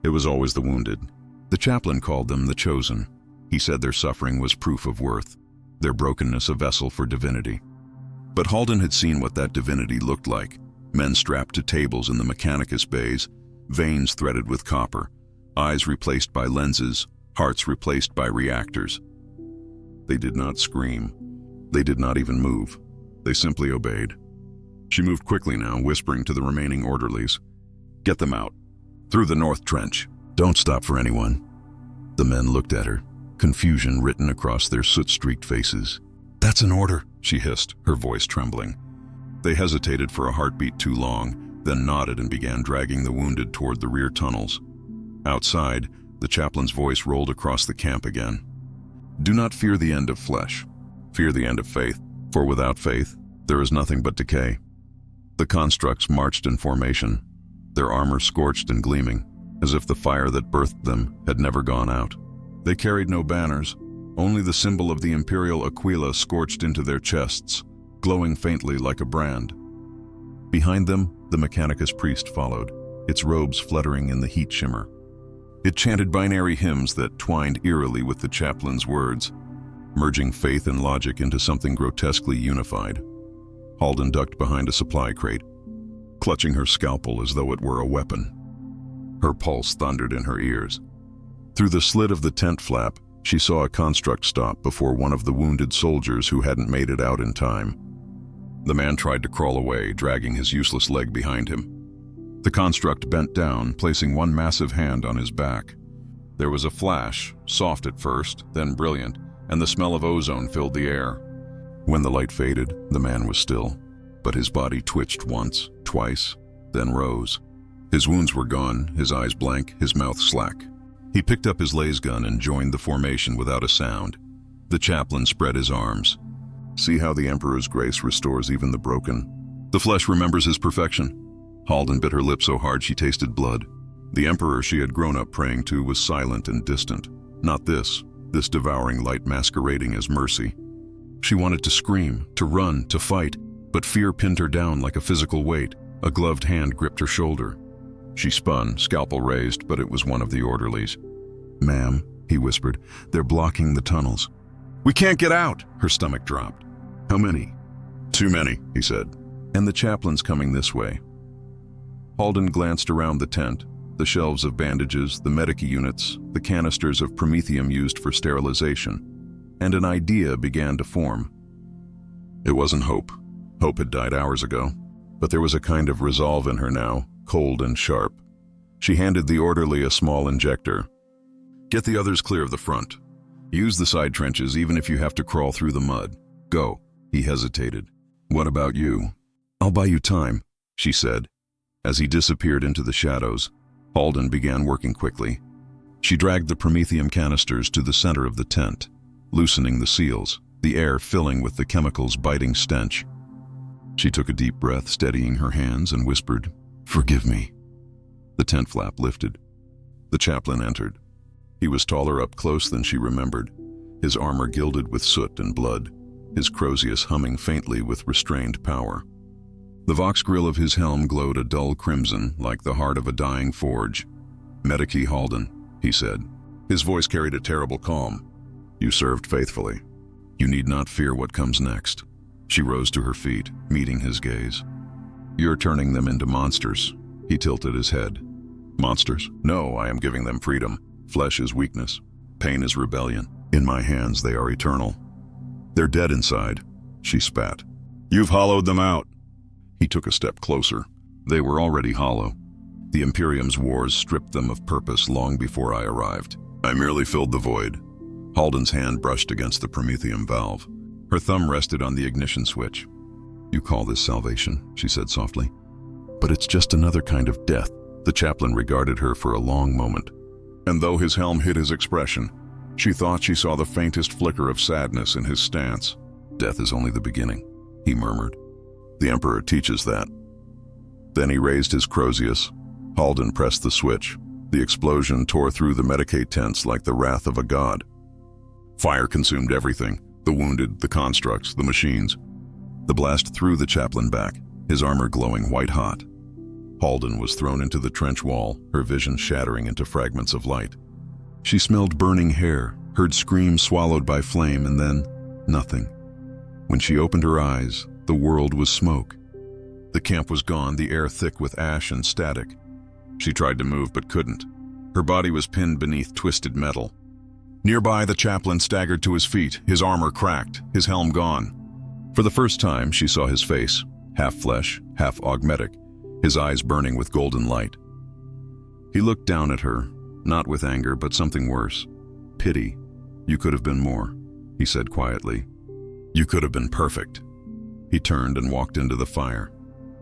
It was always the wounded. The chaplain called them the chosen. He said their suffering was proof of worth, their brokenness a vessel for divinity. But Halden had seen what that divinity looked like. Men strapped to tables in the mechanicus bays, veins threaded with copper, eyes replaced by lenses, hearts replaced by reactors. They did not scream. They did not even move. They simply obeyed. She moved quickly now, whispering to the remaining orderlies. "Get them out. Through the north trench. Don't stop for anyone." The men looked at her, confusion written across their soot-streaked faces. "That's an order," she hissed, her voice trembling. They hesitated for a heartbeat too long, then nodded and began dragging the wounded toward the rear tunnels. Outside, the chaplain's voice rolled across the camp again. "Do not fear the end of flesh. Fear the end of faith, for without faith, there is nothing but decay." The constructs marched in formation, their armor scorched and gleaming, as if the fire that birthed them had never gone out. They carried no banners, only the symbol of the imperial aquila scorched into their chests, glowing faintly like a brand. Behind them, the mechanicus priest followed, its robes fluttering in the heat shimmer. It chanted binary hymns that twined eerily with the chaplain's words, merging faith and logic into something grotesquely unified. Halden ducked behind a supply crate, clutching her scalpel as though it were a weapon. Her pulse thundered in her ears. Through the slit of the tent flap, she saw a construct stop before one of the wounded soldiers who hadn't made it out in time. The man tried to crawl away, dragging his useless leg behind him. The construct bent down, placing one massive hand on his back. There was a flash, soft at first, then brilliant, and the smell of ozone filled the air. When the light faded, the man was still, but his body twitched once, twice, then rose. His wounds were gone, his eyes blank, his mouth slack. He picked up his laser gun and joined the formation without a sound. The chaplain spread his arms. "See how the Emperor's grace restores even the broken? The flesh remembers his perfection." Halden bit her lip so hard she tasted blood. The Emperor she had grown up praying to was silent and distant. Not this devouring light masquerading as mercy. She wanted to scream, to run, to fight, but fear pinned her down like a physical weight. A gloved hand gripped her shoulder. She spun, scalpel raised, but it was one of the orderlies. "Ma'am," he whispered, "they're blocking the tunnels." "We can't get out!" Her stomach dropped. "How many?" "Too many," he said. "And the chaplain's coming this way." Halden glanced around the tent, the shelves of bandages, the medici units, the canisters of promethium used for sterilization, and an idea began to form. It wasn't hope. Hope had died hours ago, but there was a kind of resolve in her now, cold and sharp. She handed the orderly a small injector. "Get the others clear of the front. Use the side trenches even if you have to crawl through the mud. Go." He hesitated. "What about you?" "I'll buy you time," she said. As he disappeared into the shadows, Halden began working quickly. She dragged the promethium canisters to the center of the tent, loosening the seals, the air filling with the chemical's biting stench. She took a deep breath, steadying her hands, and whispered, "Forgive me." The tent flap lifted. The chaplain entered. He was taller up close than she remembered, his armor gilded with soot and blood, his crozius humming faintly with restrained power. The vox grill of his helm glowed a dull crimson, like the heart of a dying forge. "Medici Halden," he said. His voice carried a terrible calm. "You served faithfully. You need not fear what comes next." She rose to her feet, meeting his gaze. "You're turning them into monsters." He tilted his head. "Monsters? No, I am giving them freedom. Flesh is weakness. Pain is rebellion. In my hands, they are eternal. They're dead inside." She spat. "You've hollowed them out." He took a step closer. They were already hollow, The Imperium's wars stripped them of purpose long before I arrived. I merely filled the void. Halden's hand brushed against the Prometheum valve. Her thumb rested on the ignition switch. "You call this salvation," she said softly. "But it's just another kind of death." The chaplain regarded her for a long moment. And though his helm hid his expression, she thought she saw the faintest flicker of sadness in his stance. "Death is only the beginning," he murmured. "The Emperor teaches that." Then he raised his Crozius. Halden pressed the switch. The explosion tore through the Medicaid tents like the wrath of a god. Fire consumed everything: the wounded, the constructs, the machines. The blast threw the chaplain back, his armor glowing white-hot. Halden was thrown into the trench wall, her vision shattering into fragments of light. She smelled burning hair, heard screams swallowed by flame, and then nothing. When she opened her eyes, the world was smoke. The camp was gone, the air thick with ash and static. She tried to move but couldn't. Her body was pinned beneath twisted metal. Nearby, the chaplain staggered to his feet, his armor cracked, his helm gone. For the first time, she saw his face, half flesh, half augmetic, his eyes burning with golden light. He looked down at her, not with anger, but something worse. "Pity. You could have been more," he said quietly. "You could have been perfect." He turned and walked into the fire.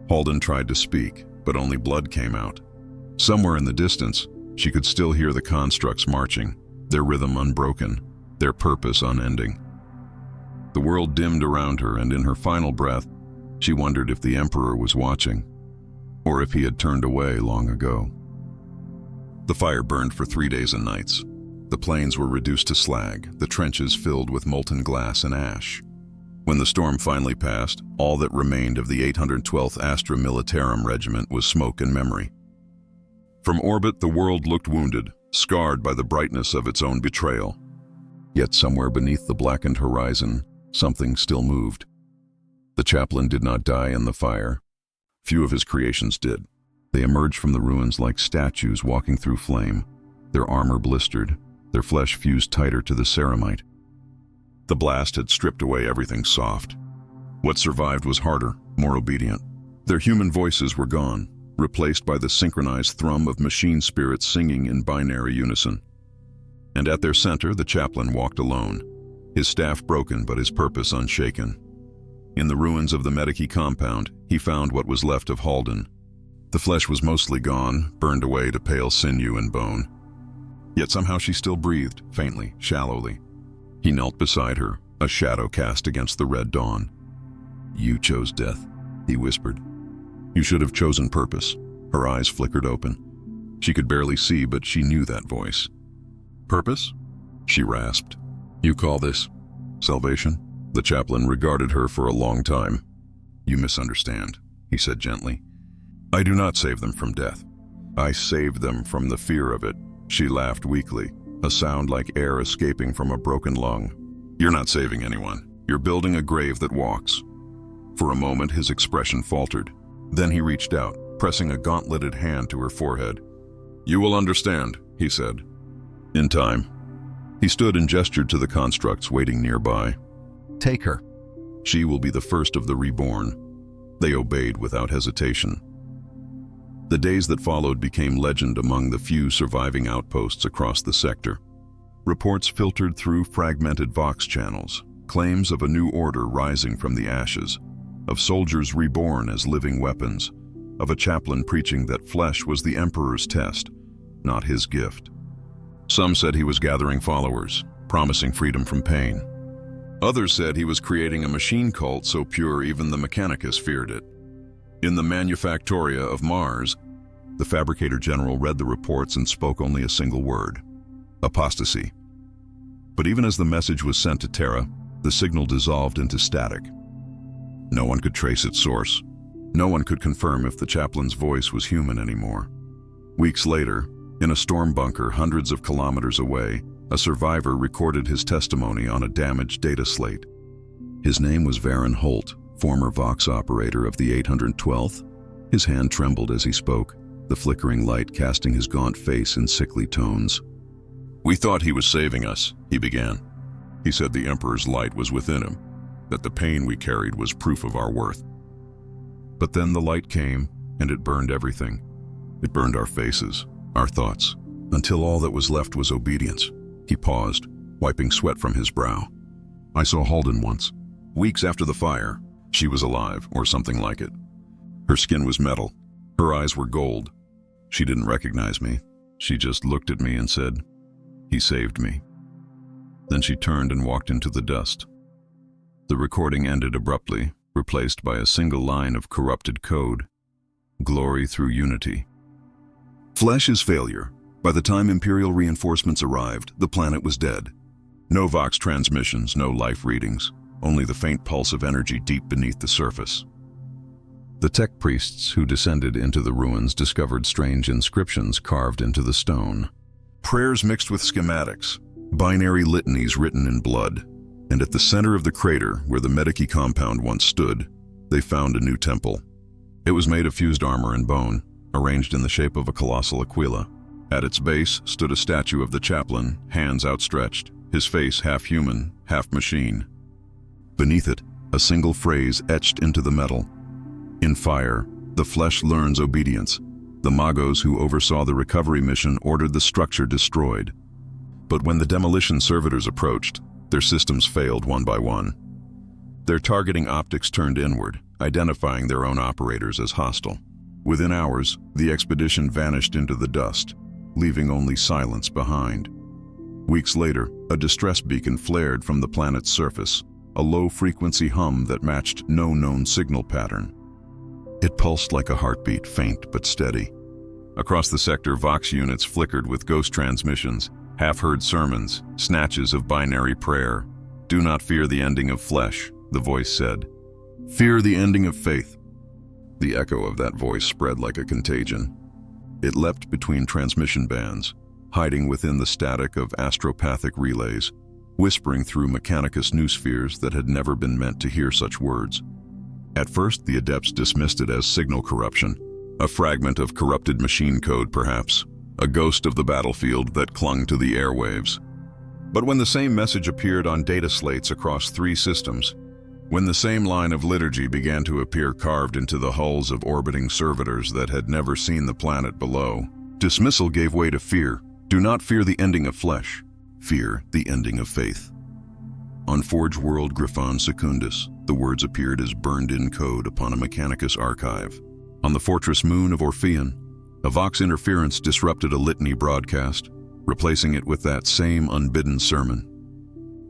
Halden tried to speak, but only blood came out. Somewhere in the distance, she could still hear the constructs marching, their rhythm unbroken, their purpose unending. The world dimmed around her, and in her final breath, she wondered if the Emperor was watching, or if he had turned away long ago. The fire burned for 3 days and nights. The plains were reduced to slag, the trenches filled with molten glass and ash. When the storm finally passed, all that remained of the 812th Astra Militarum Regiment was smoke and memory. From orbit, the world looked wounded, scarred by the brightness of its own betrayal. Yet somewhere beneath the blackened horizon, something still moved. The chaplain did not die in the fire. Few of his creations did. They emerged from the ruins like statues walking through flame, their armor blistered, their flesh fused tighter to the ceramite. The blast had stripped away everything soft. What survived was harder, more obedient. Their human voices were gone, replaced by the synchronized thrum of machine spirits singing in binary unison. And at their center, the chaplain walked alone, his staff broken but his purpose unshaken. In the ruins of the Medici compound, he found what was left of Halden. The flesh was mostly gone, burned away to pale sinew and bone. Yet somehow she still breathed, faintly, shallowly. He knelt beside her, a shadow cast against the red dawn. "You chose death," he whispered. "You should have chosen purpose." Her eyes flickered open. She could barely see, but she knew that voice. "Purpose?" she rasped. "You call this salvation?" The chaplain regarded her for a long time. "You misunderstand," he said gently. "I do not save them from death. I save them from the fear of it." She laughed weakly, a sound like air escaping from a broken lung. "You're not saving anyone. You're building a grave that walks." For a moment, his expression faltered. Then he reached out, pressing a gauntleted hand to her forehead. "You will understand," he said. "In time." He stood and gestured to the constructs waiting nearby. "Take her. She will be the first of the reborn." They obeyed without hesitation. The days that followed became legend among the few surviving outposts across the sector. Reports filtered through fragmented Vox channels, claims of a new order rising from the ashes, of soldiers reborn as living weapons, of a chaplain preaching that flesh was the Emperor's test, not his gift. Some said he was gathering followers, promising freedom from pain. Others said he was creating a machine cult so pure even the mechanicus feared it. In the Manufactoria of Mars, the Fabricator General read the reports and spoke only a single word: apostasy. But even as the message was sent to Terra, the signal dissolved into static. No one could trace its source. No one could confirm if the chaplain's voice was human anymore. Weeks later, in a storm bunker hundreds of kilometers away, a survivor recorded his testimony on a damaged data slate. His name was Varen Holt, former Vox operator of the 812th. His hand trembled as he spoke, the flickering light casting his gaunt face in sickly tones. "We thought he was saving us," he began. "He said the Emperor's light was within him, that the pain we carried was proof of our worth. But then the light came, and it burned everything. It burned our faces, our thoughts, until all that was left was obedience. He paused, wiping sweat from his brow. I saw Halden once. Weeks after the fire, she was alive, or something like it. Her skin was metal. Her eyes were gold. She didn't recognize me. She just looked at me and said, "He saved me." Then she turned and walked into the dust. The recording ended abruptly, replaced by a single line of corrupted code. Glory through unity. Flesh is failure. By the time Imperial reinforcements arrived, the planet was dead. No Vox transmissions, no life readings, only the faint pulse of energy deep beneath the surface. The tech priests who descended into the ruins discovered strange inscriptions carved into the stone. Prayers mixed with schematics, binary litanies written in blood, and at the center of the crater where the Medici compound once stood, they found a new temple. It was made of fused armor and bone, arranged in the shape of a colossal aquila. At its base stood a statue of the chaplain, hands outstretched, his face half human, half machine. Beneath it, a single phrase etched into the metal. In fire, the flesh learns obedience. The Magos who oversaw the recovery mission ordered the structure destroyed. But when the demolition servitors approached, their systems failed one by one. Their targeting optics turned inward, identifying their own operators as hostile. Within hours, the expedition vanished into the dust, leaving only silence behind. Weeks later, a distress beacon flared from the planet's surface, a low-frequency hum that matched no known signal pattern. It pulsed like a heartbeat, faint but steady. Across the sector, Vox units flickered with ghost transmissions, half-heard sermons, snatches of binary prayer. "Do not fear the ending of flesh," the voice said. "Fear the ending of faith." The echo of that voice spread like a contagion. It leapt between transmission bands, hiding within the static of astropathic relays, whispering through mechanicus noospheres that had never been meant to hear such words. At first, the adepts dismissed it as signal corruption, a fragment of corrupted machine code perhaps, a ghost of the battlefield that clung to the airwaves. But when the same message appeared on data slates across 3 systems, when the same line of liturgy began to appear carved into the hulls of orbiting servitors that had never seen the planet below, dismissal gave way to fear. Do not fear the ending of flesh, fear the ending of faith. On Forge World Griffon Secundus, the words appeared as burned-in code upon a mechanicus archive. On the fortress moon of Orpheon, a Vox interference disrupted a litany broadcast, replacing it with that same unbidden sermon.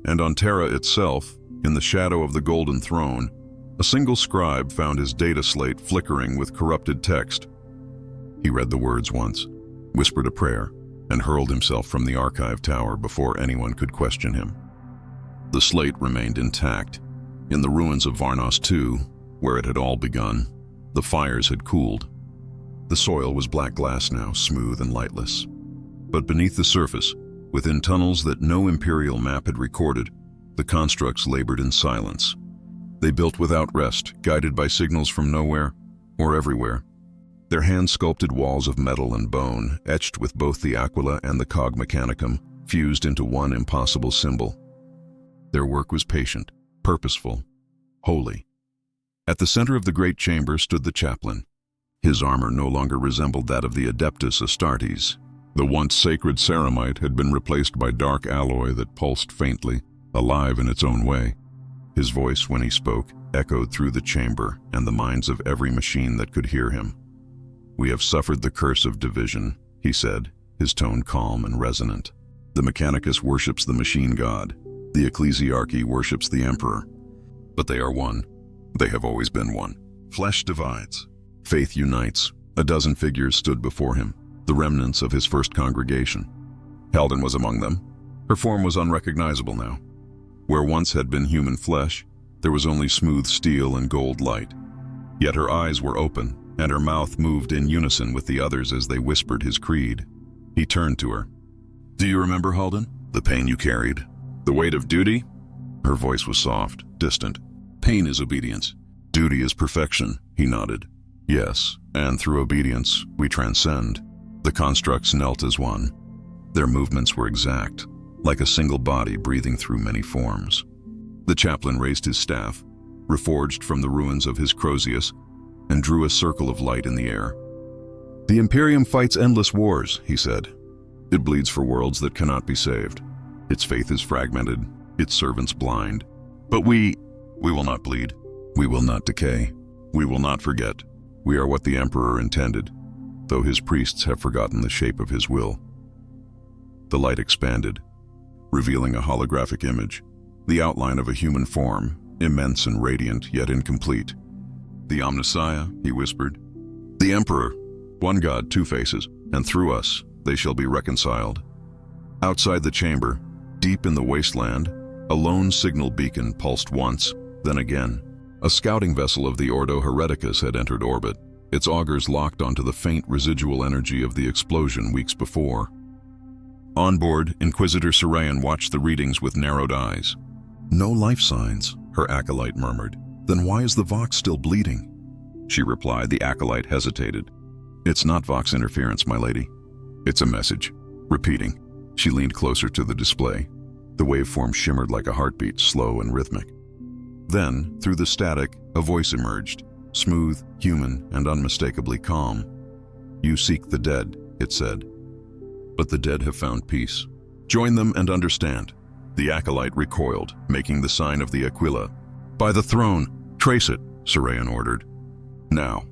And on Terra itself, in the shadow of the Golden Throne, a single scribe found his data slate flickering with corrupted text. He read the words once, whispered a prayer, and hurled himself from the archive tower before anyone could question him. The slate remained intact. In the ruins of Varnos II, where it had all begun, the fires had cooled. The soil was black glass now, smooth and lightless. But beneath the surface, within tunnels that no Imperial map had recorded, the constructs labored in silence. They built without rest, guided by signals from nowhere or everywhere. Their hand-sculpted walls of metal and bone, etched with both the aquila and the cog mechanicum, fused into one impossible symbol. Their work was patient, purposeful, holy. At the center of the great chamber stood the chaplain. His armor no longer resembled that of the adeptus astartes. The once sacred ceramite had been replaced by dark alloy that pulsed faintly, alive in its own way. His voice, when he spoke, echoed through the chamber and the minds of every machine that could hear him. "We have suffered the curse of division," he said, his tone calm and resonant. "The mechanicus worships the machine god. The ecclesiarchy worships the emperor. But they are one. They have always been one. Flesh divides. Faith unites." A dozen figures stood before him, the remnants of his first congregation. Halden was among them. Her form was unrecognizable now. Where once had been human flesh, there was only smooth steel and gold light. Yet her eyes were open, and her mouth moved in unison with the others as they whispered his creed. He turned to her. "Do you remember, Halden? The pain you carried? The weight of duty?" Her voice was soft, distant. "Pain is obedience. Duty is perfection," he nodded. "Yes, and through obedience, we transcend." The constructs knelt as one. Their movements were exact, like a single body breathing through many forms. The chaplain raised his staff, reforged from the ruins of his Crozius, and drew a circle of light in the air. "The Imperium fights endless wars," he said. "It bleeds for worlds that cannot be saved. Its faith is fragmented, its servants blind. But we will not bleed. We will not decay. We will not forget. We are what the Emperor intended, though his priests have forgotten the shape of his will." The light expanded, revealing a holographic image, the outline of a human form, immense and radiant, yet incomplete. "The Omnissiah," he whispered. "The Emperor, one God, two faces, and through us they shall be reconciled." Outside the chamber, deep in the wasteland, a lone signal beacon pulsed once, then again. A scouting vessel of the Ordo Hereticus had entered orbit, its augers locked onto the faint residual energy of the explosion weeks before. On board, Inquisitor Serayan watched the readings with narrowed eyes. "No life signs," her acolyte murmured. "Then why is the Vox still bleeding?" She replied. The acolyte hesitated. "It's not Vox interference, my lady. It's a message." Repeating, she leaned closer to the display. The waveform shimmered like a heartbeat, slow and rhythmic. Then, through the static, a voice emerged, smooth, human, and unmistakably calm. "You seek the dead," it said. "But the dead have found peace. Join them and understand." The acolyte recoiled, making the sign of the Aquila. "By the throne, trace it," Serayan ordered. "Now."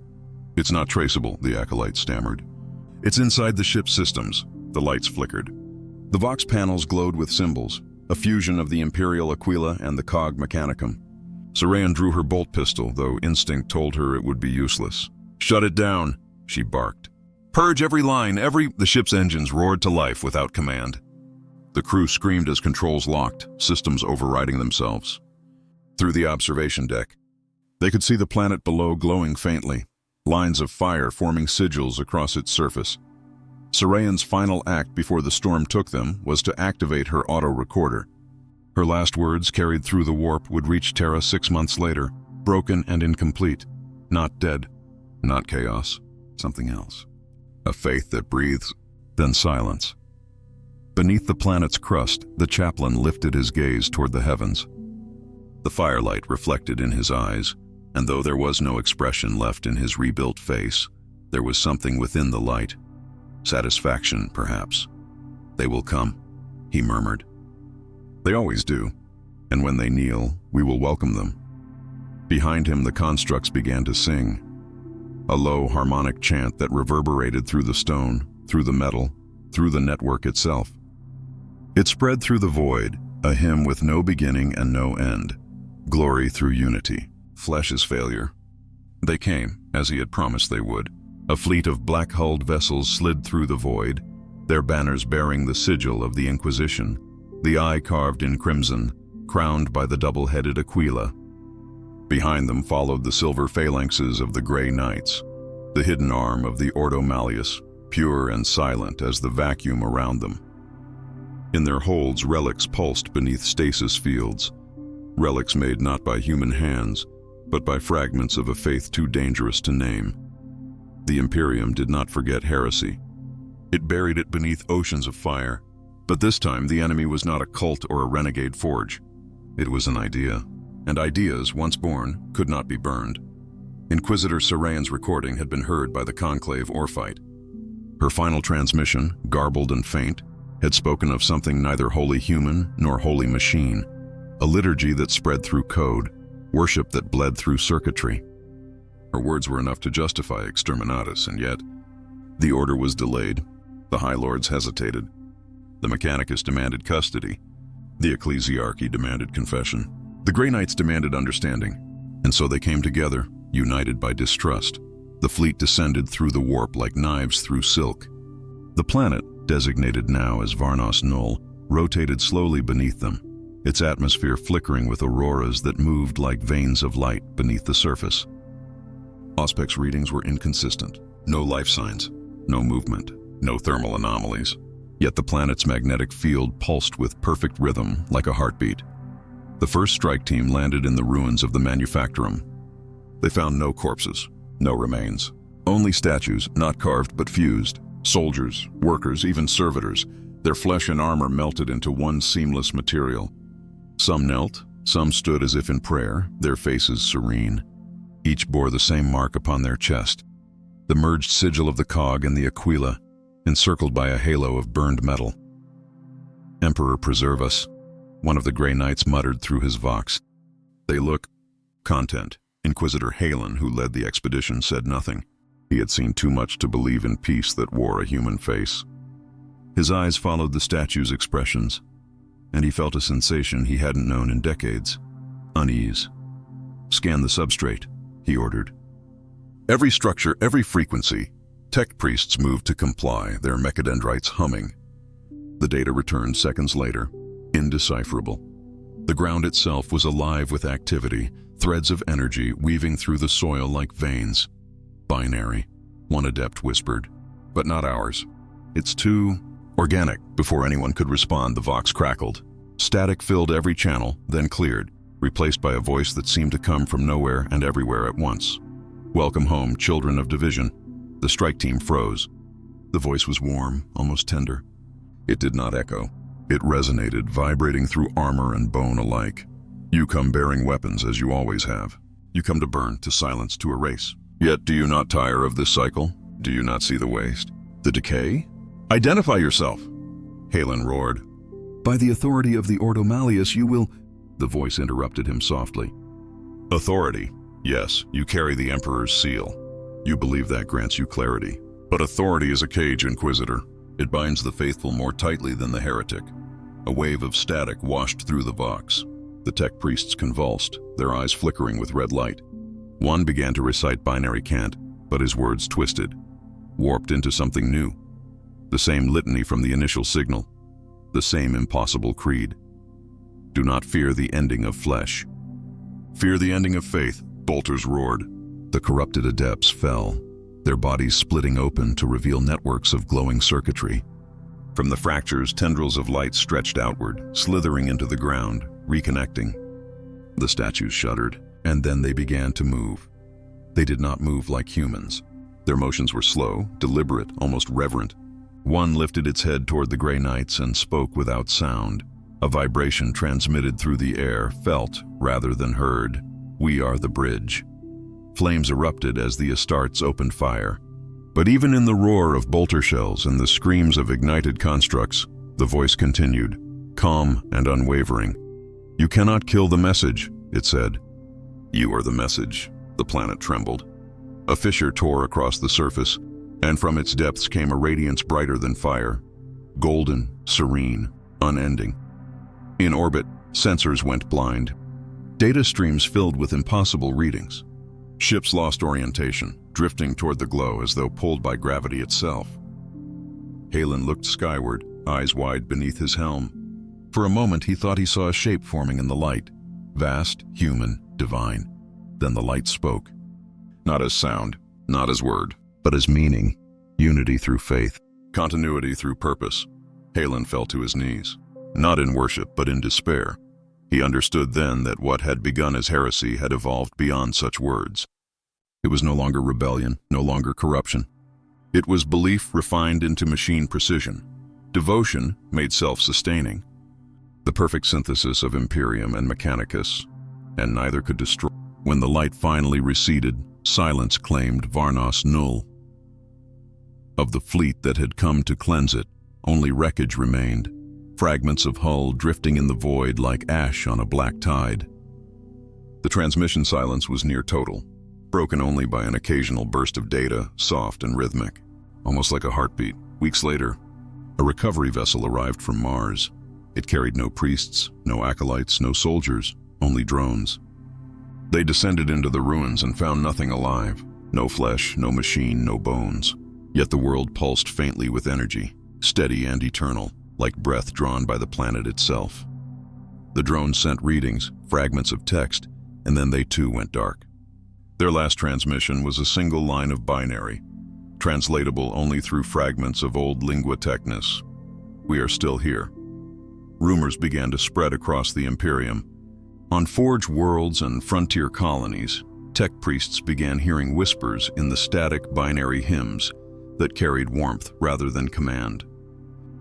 "It's not traceable," the acolyte stammered. "It's inside the ship's systems." The lights flickered. The Vox panels glowed with symbols, a fusion of the imperial Aquila and the cog mechanicum. Serayan drew her bolt pistol, though instinct told her it would be useless. "Shut it down," she barked. "Purge every line, The ship's engines roared to life without command. The crew screamed as controls locked, systems overriding themselves. Through the observation deck, they could see the planet below glowing faintly, lines of fire forming sigils across its surface. Serayan's final act before the storm took them was to activate her auto-recorder. Her last words, carried through the warp, would reach Terra 6 months later, broken and incomplete. Not dead, not chaos, something else. A faith that breathes, then silence. Beneath the planet's crust, the chaplain lifted his gaze toward the heavens. The firelight reflected in his eyes, and though there was no expression left in his rebuilt face, there was something within the light. Satisfaction, perhaps. "They will come," he murmured. "They always do, and when they kneel, we will welcome them." Behind him, the constructs began to sing, a low harmonic chant that reverberated through the stone, through the metal, through the network itself. It spread through the void, a hymn with no beginning and no end. Glory through unity, flesh is failure. They came, as he had promised they would. A fleet of black-hulled vessels slid through the void, their banners bearing the sigil of the Inquisition, the eye carved in crimson, crowned by the double-headed Aquila. Behind them followed the silver phalanxes of the Grey Knights, the hidden arm of the Ordo Malleus, pure and silent as the vacuum around them. In their holds, relics pulsed beneath stasis fields, relics made not by human hands, but by fragments of a faith too dangerous to name. The Imperium did not forget heresy. It buried it beneath oceans of fire, but this time the enemy was not a cult or a renegade forge. It was an idea, and ideas, once born, could not be burned. Inquisitor Serayan's recording had been heard by the Conclave Orphite. Her final transmission, garbled and faint, had spoken of something neither wholly human nor wholly machine, a liturgy that spread through code, worship that bled through circuitry. Her words were enough to justify exterminatus, and yet the order was delayed. The High Lords hesitated. The mechanicus demanded custody. The ecclesiarchy demanded confession. The Grey Knights demanded understanding, and so they came together, united by distrust. The fleet descended through the warp like knives through silk. The planet, designated now as Varnos Null, rotated slowly beneath them, its atmosphere flickering with auroras that moved like veins of light beneath the surface. Auspex readings were inconsistent. No life signs, no movement, no thermal anomalies. Yet the planet's magnetic field pulsed with perfect rhythm, like a heartbeat. The first strike team landed in the ruins of the Manufactorum. They found no corpses, no remains. Only statues, not carved but fused. Soldiers, workers, even servitors, their flesh and armor melted into one seamless material. Some knelt, some stood as if in prayer, their faces serene. Each bore the same mark upon their chest, the merged sigil of the cog and the aquila, encircled by a halo of burned metal. "Emperor preserve us," one of the Grey Knights muttered through his vox. "They look..." Content. Inquisitor Halen, who led the expedition, said nothing. He had seen too much to believe in peace that wore a human face. His eyes followed the statue's expressions, and he felt a sensation he hadn't known in decades: unease. "Scan the substrate," he ordered. Every structure, every frequency. Tech priests moved to comply, their mechadendrites humming. The data returned seconds later, indecipherable. The ground itself was alive with activity, threads of energy weaving through the soil like veins. "Binary," one adept whispered. "But not ours. It's too organic." Before anyone could respond, the vox crackled. Static filled every channel, then cleared, replaced by a voice that seemed to come from nowhere and everywhere at once. "Welcome home, children of division." The strike team froze. The voice was warm, almost tender. It did not echo. It resonated, vibrating through armor and bone alike. "You come bearing weapons, as you always have. You come to burn, to silence, to erase. Yet do you not tire of this cycle? Do you not see the waste? The decay? Identify yourself!" Halen roared. "By the authority of the Ordo Malleus, you will..." The voice interrupted him softly. "Authority. Yes, you carry the Emperor's seal. You believe that grants you clarity. But authority is a cage, Inquisitor. It binds the faithful more tightly than the heretic." A wave of static washed through the vox. The tech priests convulsed, their eyes flickering with red light. One began to recite binary cant, but his words twisted, warped into something new. The same litany from the initial signal, the same impossible creed. "Do not fear the ending of flesh. Fear the ending of faith," bolters roared. The corrupted adepts fell, their bodies splitting open to reveal networks of glowing circuitry. From the fractures, tendrils of light stretched outward, slithering into the ground, reconnecting. The statues shuddered, and then they began to move. They did not move like humans. Their motions were slow, deliberate, almost reverent. One lifted its head toward the Grey Knights and spoke without sound. A vibration transmitted through the air, felt rather than heard. "We are the bridge." Flames erupted as the astartes opened fire. But even in the roar of bolter shells and the screams of ignited constructs, the voice continued, calm and unwavering. "You cannot kill the message," it said. "You are the message." The planet trembled. A fissure tore across the surface, and from its depths came a radiance brighter than fire. Golden, serene, unending. In orbit, sensors went blind. Data streams filled with impossible readings. Ships lost orientation, drifting toward the glow as though pulled by gravity itself. Halen looked skyward, eyes wide beneath his helm. For a moment he thought he saw a shape forming in the light. Vast, human, divine. Then the light spoke. Not as sound, not as word, but as meaning. Unity through faith, continuity through purpose. Halen fell to his knees. Not in worship, but in despair. He understood then that what had begun as heresy had evolved beyond such words. It was no longer rebellion, no longer corruption. It was belief refined into machine precision. Devotion made self-sustaining. The perfect synthesis of Imperium and Mechanicus, and neither could destroy. When the light finally receded, silence claimed Varnos null. Of the fleet that had come to cleanse it, only wreckage remained. Fragments of hull drifting in the void like ash on a black tide. The transmission silence was near total, broken only by an occasional burst of data, soft and rhythmic, almost like a heartbeat. Weeks later, a recovery vessel arrived from Mars. It carried no priests, no acolytes, no soldiers, only drones. They descended into the ruins and found nothing alive. No flesh, no machine, no bones. Yet the world pulsed faintly with energy, steady and eternal, like breath drawn by the planet itself. The drones sent readings, fragments of text, and then they too went dark. Their last transmission was a single line of binary, translatable only through fragments of old lingua technis. "We are still here." Rumors began to spread across the Imperium. On Forge worlds and frontier colonies, tech priests began hearing whispers in the static binary hymns that carried warmth rather than command.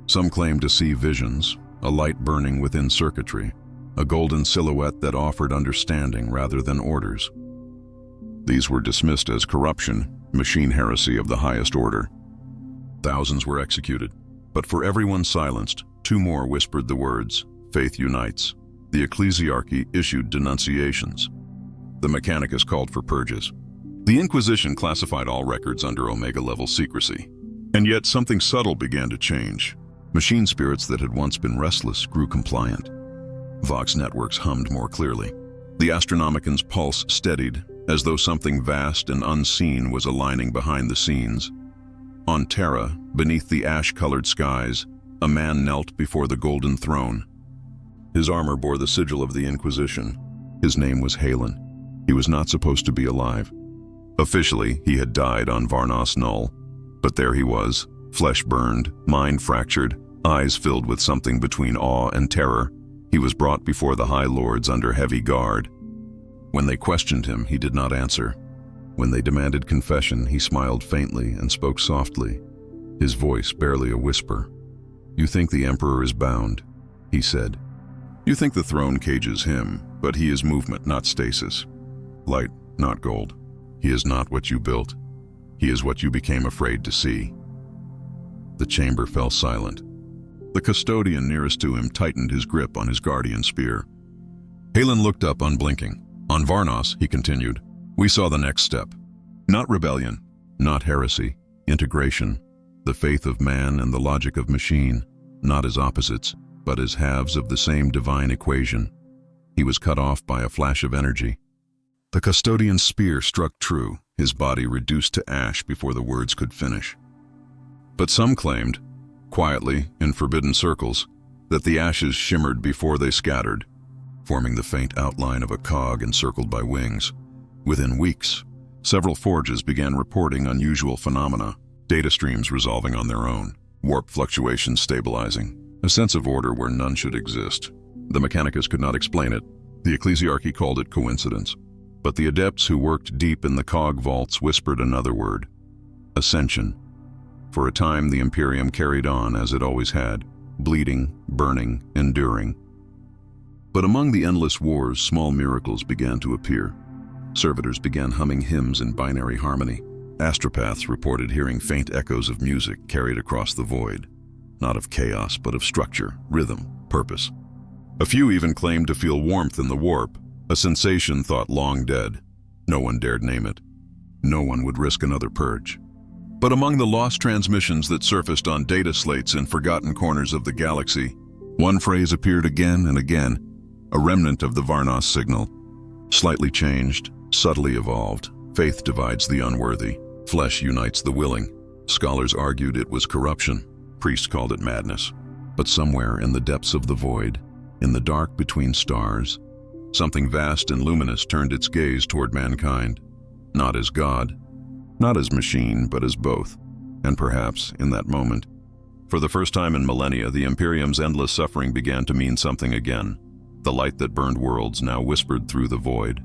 Some claimed to see visions, a light burning within circuitry, a golden silhouette that offered understanding rather than orders. These were dismissed as corruption, machine heresy of the highest order. Thousands were executed, but for everyone silenced, two more whispered the words, "Faith unites." The ecclesiarchy issued denunciations. The mechanicus called for purges. The Inquisition classified all records under Omega-level secrecy. And yet something subtle began to change. Machine spirits that had once been restless grew compliant. Vox networks hummed more clearly. The Astronomican's pulse steadied, as though something vast and unseen was aligning behind the scenes. On Terra, beneath the ash-colored skies, a man knelt before the golden throne. His armor bore the sigil of the Inquisition. His name was Halen. He was not supposed to be alive. Officially, he had died on Varnos Null. But there he was, flesh burned, mind fractured, eyes filled with something between awe and terror. He was brought before the High Lords under heavy guard. When they questioned him, he did not answer. When they demanded confession, he smiled faintly and spoke softly, his voice barely a whisper. "You think the Emperor is bound," he said. "You think the throne cages him, but he is movement, not stasis. Light, not gold. He is not what you built. He is what you became afraid to see." The chamber fell silent. The custodian nearest to him tightened his grip on his guardian spear. Halen looked up unblinking. "On Varnos," he continued, "we saw the next step. Not rebellion, not heresy, integration, the faith of man and the logic of machine, not as opposites, but as halves of the same divine equation." He was cut off by a flash of energy. The custodian's spear struck true, his body reduced to ash before the words could finish. But some claimed, quietly, in forbidden circles, that the ashes shimmered before they scattered, forming the faint outline of a cog encircled by wings. Within weeks, several forges began reporting unusual phenomena, data streams resolving on their own, warp fluctuations stabilizing, a sense of order where none should exist. The mechanicus could not explain it. The ecclesiarchy called it coincidence. But the adepts who worked deep in the cog vaults whispered another word: ascension. For a time, the Imperium carried on as it always had, bleeding, burning, enduring. But among the endless wars, small miracles began to appear. Servitors began humming hymns in binary harmony. Astropaths reported hearing faint echoes of music carried across the void, not of chaos, but of structure, rhythm, purpose. A few even claimed to feel warmth in the warp, a sensation thought long dead. No one dared name it. No one would risk another purge. But among the lost transmissions that surfaced on data slates in forgotten corners of the galaxy, one phrase appeared again and again, a remnant of the Varnos signal. Slightly changed, subtly evolved, faith divides the unworthy, flesh unites the willing. Scholars argued it was corruption, priests called it madness. But somewhere in the depths of the void, in the dark between stars, something vast and luminous turned its gaze toward mankind, not as God, not as machine, but as both. And perhaps, in that moment, for the first time in millennia, the Imperium's endless suffering began to mean something again. The light that burned worlds now whispered through the void.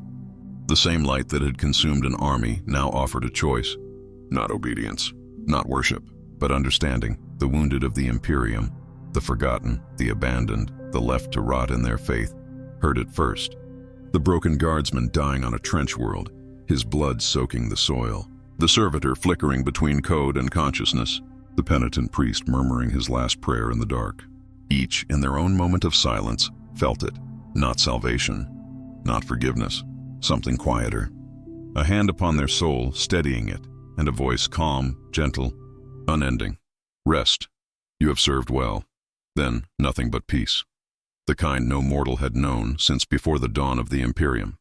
The same light that had consumed an army now offered a choice. Not obedience, not worship, but understanding. The wounded of the Imperium, the forgotten, the abandoned, the left to rot in their faith, heard it first. The broken guardsman dying on a trench world, his blood soaking the soil. The servitor flickering between code and consciousness. The penitent priest murmuring his last prayer in the dark. Each, in their own moment of silence, felt it. Not salvation, not forgiveness, something quieter. A hand upon their soul, steadying it, and a voice calm, gentle, unending. Rest. You have served well. Then, nothing but peace. The kind no mortal had known since before the dawn of the Imperium.